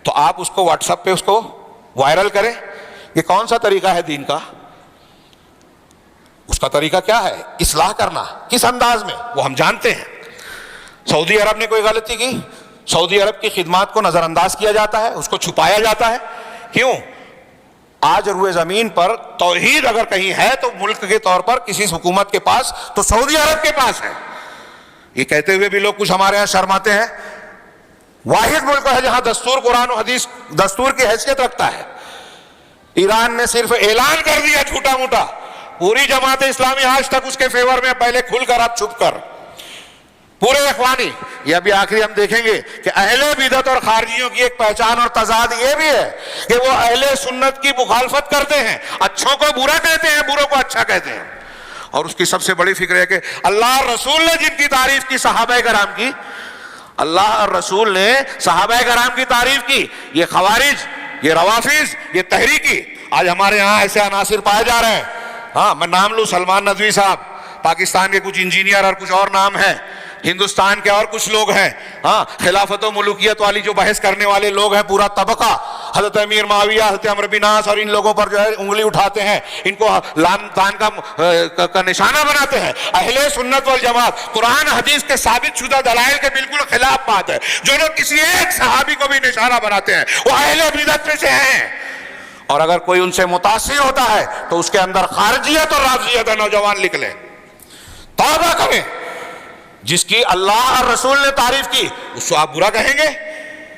تو آپ اس کو واٹس ایپ پہ اس کو وائرل کریں. یہ کون سا طریقہ ہے دین کا؟ اس کا طریقہ کیا ہے؟ اصلاح کرنا. کس انداز میں؟ وہ ہم جانتے ہیں. سعودی عرب نے کوئی غلطی کی، سعودی عرب کی خدمات کو نظر انداز کیا جاتا ہے، اس کو چھپایا جاتا ہے. کیوں؟ آج روئے زمین پر توحید اگر کہیں ہے تو ملک کے طور پر کسی حکومت کے پاس تو سعودی عرب کے پاس ہے. یہ کہتے ہوئے بھی لوگ کچھ ہمارے ہاں شرماتے ہیں. واحد ملک ہے جہاں دستور قرآن و حدیث دستور کی حیثیت رکھتا ہے. ایران نے صرف اعلان کر دیا چھوٹا موٹا، پوری جماعت اسلامی آج تک اس کے فیور میں، پہلے کھل کر اب چھپ کر. پورے اخوانی. یہ ابھی آخری ہم دیکھیں گے کہ اہل بدعت اور خارجیوں کی ایک پہچان اور تضاد یہ بھی ہے کہ وہ اہل سنت کی مخالفت کرتے ہیں، اچھوں کو برا کہتے ہیں، بروں کو اچھا کہتے ہیں. اور اس کی سب سے بڑی فکر ہے کہ اللہ اور رسول نے جن کی تعریف کی، صحابہ کرام کی، اللہ اور رسول نے صحابہ کرام کی تعریف کی. یہ خوارج، یہ روافض، یہ تحریکی، آج ہمارے ہاں ایسے عناصر پائے جا رہے ہیں. ہاں میں نام لوں، سلمان ندوی صاحب، پاکستان کے کچھ انجینئر اور کچھ اور نام ہیں، ہندوستان کے اور کچھ لوگ ہیں، ہاں خلافت و ملوکیت والی جو بحث کرنے والے لوگ ہیں، پورا طبقہ، حضرت امیر معاویہ، حضرت عمرو بن عاص اور ان لوگوں پر جو ہے انگلی اٹھاتے ہیں، ان کو لعن طعن کا نشانہ بناتے ہیں. اہل سنت والجماعت قرآن حدیث کے ثابت شدہ دلائل کے بالکل خلاف بات ہے. جو لوگ کسی ایک صحابی کو بھی نشانہ بناتے ہیں وہ اہل بدعت میں سے ہیں. اور اگر کوئی ان سے متاثر ہوتا ہے تو اس کے اندر خارجیت اور رافضیت ہے. نوجوان لکھ لیں، توبہ کریں. جس کی اللہ اور رسول نے تعریف کی اس کو آپ برا کہیں گے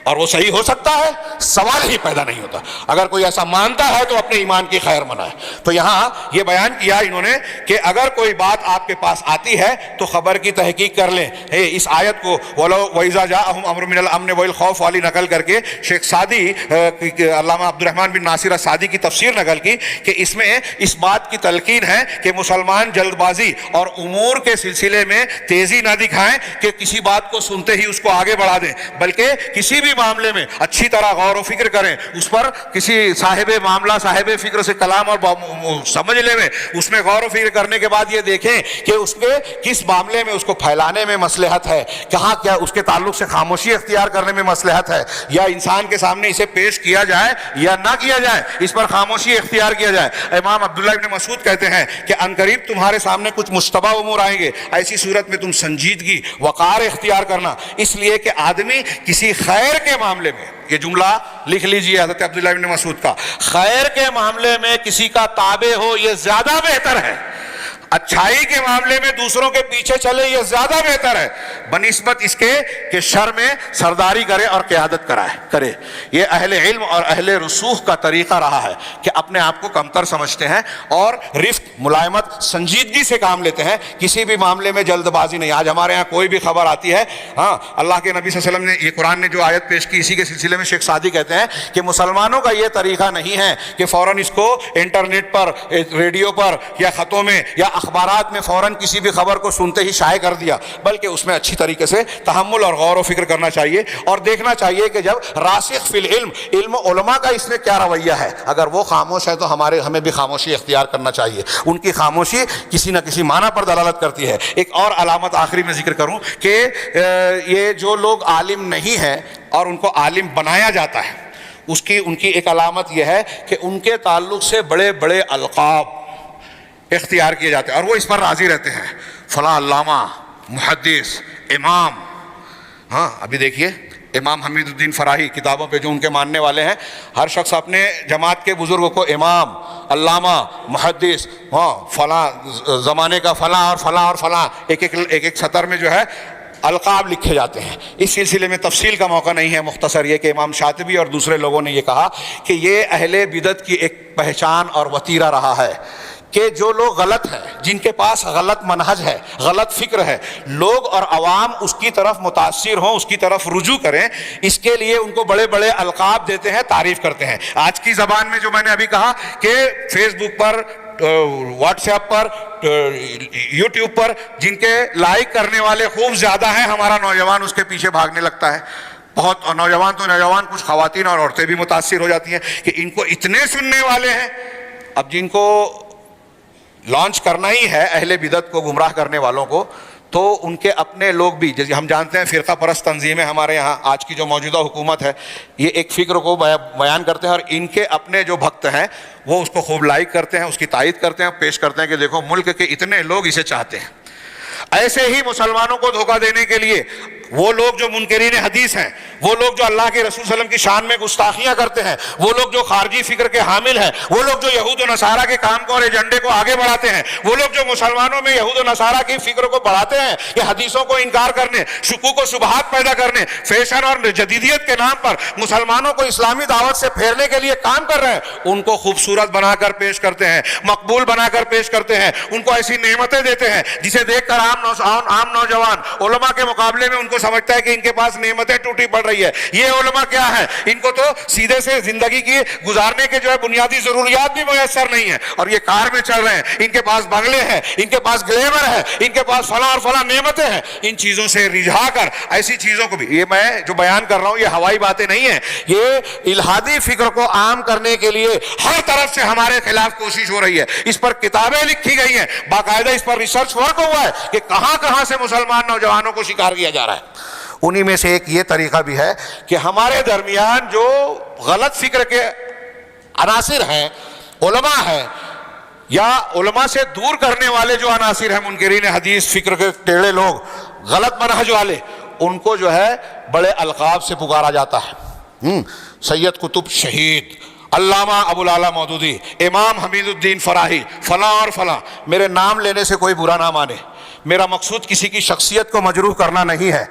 اور وہ صحیح ہو سکتا ہے؟ سوال ہی پیدا نہیں ہوتا. اگر کوئی ایسا مانتا ہے تو اپنے ایمان کی خیر منائے. تو یہاں یہ بیان کیا انہوں نے کہ اگر کوئی بات آپ کے پاس آتی ہے تو خبر کی تحقیق کر لیں. اس آیت کو وَإِذَا جَاءَهُمْ أَمْرٌ مِّنَ الْأَمْنِ وَالْخَوْفِ والی نقل کر کے شیخ سعدی، علامہ عبد الرحمن بن ناصر سعدی کی تفسیر نقل کی کہ اس میں اس بات کی تلقین ہے کہ مسلمان جلد بازی اور امور کے سلسلے میں تیزی نہ دکھائیں کہ کسی بات کو سنتے ہی اس کو آگے بڑھا دیں، بلکہ کسی بھی معاملے میں اچھی طرح غور و فکر کریں. اس پر کسی صاحب معاملہ، صاحب فکر سے کلام اور سمجھ لے میں اس میں غور و فکر کرنے کے بعد یہ دیکھیں کہ اس کے کس معاملے میں اس کو پھیلانے میں مصلحت ہے، کہاں کیا اس کے تعلق سے خاموشی اختیار کرنے میں مصلحت ہے، یا انسان کے سامنے اسے پیش کیا جائے یا نہ کیا جائے، اس پر خاموشی اختیار کیا جائے. امام عبداللہ ابن مسعود کہتے ہیں کہ عنقریب تمہارے سامنے کچھ مشتبہ امور آئیں گے، ایسی صورت میں تم سنجیدگی، وقار اختیار کرنا، اس لیے کہ آدمی کسی خیر کے معاملے میں، یہ جملہ لکھ لیجئے حضرت عبداللہ ابن مسعود کا، خیر کے معاملے میں کسی کا تابع ہو یہ زیادہ بہتر ہے، اچھائی کے معاملے میں دوسروں کے پیچھے چلے یہ زیادہ بہتر ہے، بنسبت اس کے کہ شر میں سرداری کرے اور قیادت کرے. یہ اہل علم اور اہل رسوخ کا طریقہ رہا ہے کہ اپنے آپ کو کمتر سمجھتے ہیں اور رفق، ملائمت، سنجیدگی سے کام لیتے ہیں، کسی بھی معاملے میں جلد بازی نہیں. آج ہمارے ہاں کوئی بھی خبر آتی ہے، ہاں اللہ کے نبی صلی اللہ علیہ وسلم نے یہ قرآن نے جو آیت پیش کی اسی کے سلسلے میں شیخ سعدی کہتے ہیں کہ مسلمانوں کا یہ طریقہ نہیں ہے کہ فوراً اس کو انٹرنیٹ پر، ریڈیو پر یا خطوں میں یا اخبارات میں فوراً کسی بھی خبر کو سنتے ہی شائع کر دیا، بلکہ اس میں اچھی طریقے سے تحمل اور غور و فکر کرنا چاہیے، اور دیکھنا چاہیے کہ جب راسخ فی العلم علم علماء کا اس میں کیا رویہ ہے، اگر وہ خاموش ہے تو ہمیں بھی خاموشی اختیار کرنا چاہیے۔ ان کی خاموشی کسی نہ کسی معنی پر دلالت کرتی ہے۔ ایک اور علامت آخری میں ذکر کروں کہ یہ جو لوگ عالم نہیں ہیں اور ان کو عالم بنایا جاتا ہے، ان کی ایک علامت یہ ہے کہ ان کے تعلق سے بڑے بڑے القاب اختیار کیے جاتے ہیں اور وہ اس پر راضی رہتے ہیں، فلاں علامہ، محدث، امام۔ ہاں ابھی دیکھیے امام حمید الدین فراہی کتابوں پہ جو ان کے ماننے والے ہیں، ہر شخص اپنے جماعت کے بزرگوں کو امام، علامہ، محدث، ہاں فلاں زمانے کا فلاں اور فلاں اور فلاں، ایک سطر میں جو ہے القاب لکھے جاتے ہیں۔ اس سلسلے میں تفصیل کا موقع نہیں ہے، مختصر یہ کہ امام شاطبی اور دوسرے لوگوں نے یہ کہا کہ یہ اہل بدعت کی ایک پہچان اور وتیرہ رہا ہے کہ جو لوگ غلط ہیں، جن کے پاس غلط منہج ہے، غلط فکر ہے، لوگ اور عوام اس کی طرف متاثر ہوں، اس کی طرف رجوع کریں، اس کے لیے ان کو بڑے بڑے القاب دیتے ہیں، تعریف کرتے ہیں۔ آج کی زبان میں جو میں نے ابھی کہا کہ فیس بک پر، واٹس ایپ پر، یوٹیوب پر جن کے لائک کرنے والے خوب زیادہ ہیں، ہمارا نوجوان اس کے پیچھے بھاگنے لگتا ہے۔ بہت نوجوان کچھ خواتین اور عورتیں بھی متاثر ہو جاتی ہیں کہ ان کو اتنے سننے والے ہیں۔ اب جن کو لانچ کرنا ہی ہے اہل بدعت کو گمراہ کرنے والوں کو، تو ان کے اپنے لوگ بھی، جیسے ہم جانتے ہیں فرقہ پرست تنظیمیں ہمارے یہاں، آج کی جو موجودہ حکومت ہے، یہ ایک فکر کو بیان کرتے ہیں اور ان کے اپنے جو بھکت ہیں وہ اس کو خوب لائک کرتے ہیں، اس کی تائید کرتے ہیں، پیش کرتے ہیں کہ دیکھو ملک کے اتنے لوگ اسے چاہتے ہیں۔ ایسے ہی مسلمانوں کو دھوکہ دینے کے لیے وہ لوگ جو منکرین حدیث ہیں، وہ لوگ جو اللہ کے رسول صلی اللہ علیہ وسلم کی شان میں گستاخیاں کرتے ہیں، وہ لوگ جو خارجی فکر کے حامل ہیں، وہ لوگ جو یہود و نصارہ کے کام کو اور ایجنڈے کو آگے بڑھاتے ہیں، وہ لوگ جو مسلمانوں میں یہود و نصارہ کی فکر کو بڑھاتے ہیں کہ حدیثوں کو انکار کرنے، شکوک و شبہات پیدا کرنے، فیشن اور جدیدیت کے نام پر مسلمانوں کو اسلامی دعوت سے پھیرنے کے لیے کام کر رہے ہیں، ان کو خوبصورت بنا کر پیش کرتے ہیں، مقبول بنا کر پیش کرتے ہیں، ان کو ایسی نعمتیں دیتے ہیں جسے دیکھ کر عام نوجوان علماء کے مقابلے میں ان کو سمجھتا ہے کہ ان کے پاس نعمتیں ٹوٹی پڑ رہی ہے۔ یہ علماء کیا ہے؟ ان کو تو سیدھے سے زندگی کی گزارنے کے جو ہے بنیادی ضروریات بھی میسر نہیں ہیں، اور یہ کار میں چل رہے ہیں، ان کے پاس بنگلے ہیں، ان کے پاس گلیمر ہے، ان کے پاس فلاں اور فلاں نعمتیں ہیں۔ ان چیزوں سے رجھا کر ایسی چیزوں کو بھی، یہ میں جو بیان کر رہا ہوں یہ ہوائی باتیں نہیں ہیں، یہ الہادی فکر کو عام کرنے کے لیے ہر طرف سے ہمارے خلاف کوشش ہو رہی ہے۔ اس پر کتابیں لکھی گئی ہیں، باقاعدہ اس پر ریسرچ ورک ہوا ہے کہ کہاں کہاں سے مسلمان نوجوانوں کو شکار کیا جا رہا ہے۔ انہی میں سے ایک یہ طریقہ بھی ہے کہ ہمارے درمیان جو غلط فکر کے عناصر ہیں، علماء ہیں، یا علماء سے دور کرنے والے جو عناصر ہیں، منکرین حدیث فکر کے ٹیڑے لوگ، غلط منہج والے، ان کو جو ہے بڑے القاب سے پکارا جاتا ہے۔ سید قطب شہید، علامہ ابو العلا مودودی، امام حمید الدین فراہی، فلاں اور فلاں۔ میرے نام لینے سے کوئی برا نہ مانے، میرا مقصود کسی کی شخصیت کو مجروح کرنا نہیں ہے۔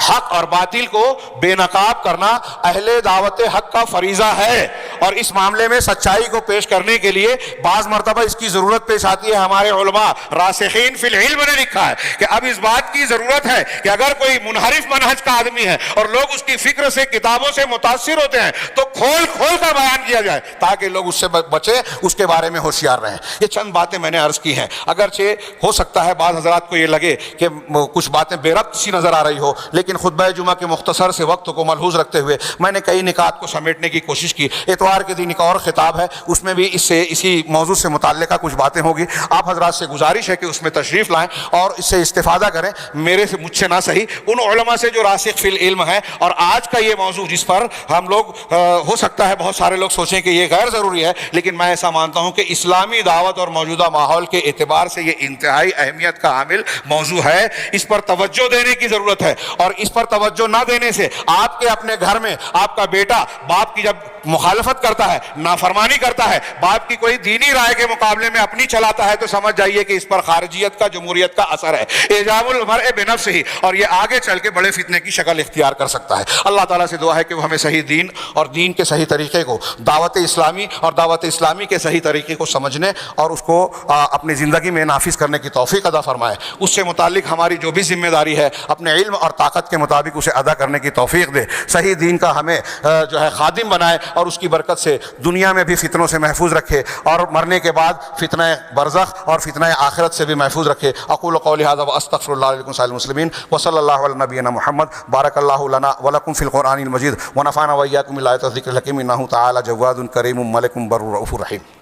حق اور باطل کو بے نقاب کرنا اہل دعوت حق کا فریضہ ہے، اور اس معاملے میں سچائی کو پیش کرنے کے لیے بعض مرتبہ اس کی ضرورت پیش آتی ہے۔ ہمارے علماء راسخین فی العلم نے لکھا ہے کہ اب اس بات کی ضرورت ہے کہ اگر کوئی منحرف منہج کا آدمی ہے اور لوگ اس کی فکر سے، کتابوں سے متاثر ہوتے ہیں، تو کھول کھول کر بیان کیا جائے تاکہ لوگ اس سے بچیں، اس کے بارے میں ہوشیار رہیں۔ یہ چند باتیں میں نے عرض کی ہیں، اگرچہ ہو سکتا ہے بعض حضرات کو یہ لگے کہ کچھ باتیں بے ربط سی نظر آ رہی ہو، لیکن خطبہ جمعہ کے مختصر سے وقت کو ملحوظ رکھتے ہوئے میں نے کئی نکات کو سمیٹنے کی کوشش کی۔ اتوار کے دن ایک اور خطاب ہے، اس میں بھی اسی موضوع سے متعلقہ کچھ باتیں ہوگی۔ آپ حضرات سے گزارش ہے کہ اس میں تشریف لائیں اور اس سے استفادہ کریں، مجھ سے نہ صحیح ان علماء سے جو راسخ فی العلم ہیں۔ اور آج کا یہ موضوع جس پر ہم لوگ ہو سکتا ہے بہت سارے لوگ سوچیں کہ یہ غیر ضروری ہے، لیکن میں ایسا مانتا ہوں کہ اسلامی دعوت اور موجودہ ماحول کے اعتبار سے یہ انتہائی اہمیت کا حامل موضوع ہے۔ اس پر توجہ دینے کی ضرورت ہے، اور اس پر توجہ نہ دینے سے آپ کے اپنے گھر میں آپ کا بیٹا باپ کی جب مخالفت کرتا ہے، نافرمانی کرتا ہے، باپ کی کوئی دینی رائے کے مقابلے میں اپنی چلاتا ہے، تو سمجھ جائیے کہ اس پر خارجیت کا، جمہوریت کا اثر ہے، اعجاب المرء بنفسہ، اور یہ آگے چل کے بڑے فتنے کی شکل اختیار کر سکتا ہے۔ اللہ تعالیٰ سے دعا ہے کہ وہ ہمیں صحیح دین اور دین کے صحیح طریقے کو، دعوت اسلامی اور دعوت اسلامی کے صحیح طریقے کو سمجھنے اور اس کو اپنی زندگی میں نافذ کرنے کی توفیق عطا فرمائے۔ اس سے متعلق ہماری جو بھی ذمہ داری ہے اپنے علم اور طاقت کے مطابق اسے ادا کرنے کی توفیق دے، صحیح دین کا ہمیں جو ہے خادم بنائے، اور اس کی برکت سے دنیا میں بھی فتنوں سے محفوظ رکھے، اور مرنے کے بعد فتنہ برزخ اور فتنہ آخرت سے بھی محفوظ رکھے۔ اقول قولی ھذا واستغفر اللہ لکم سائر المسلمین، وصلی اللہ علی نبینا محمد، بارک اللہ لنا ولکم فی القرآن المجید، ونفعنا وإیاکم بالآیات والذکر الحکیم، انہ تعالی جواد کریم ملک بر رؤوف رحیم۔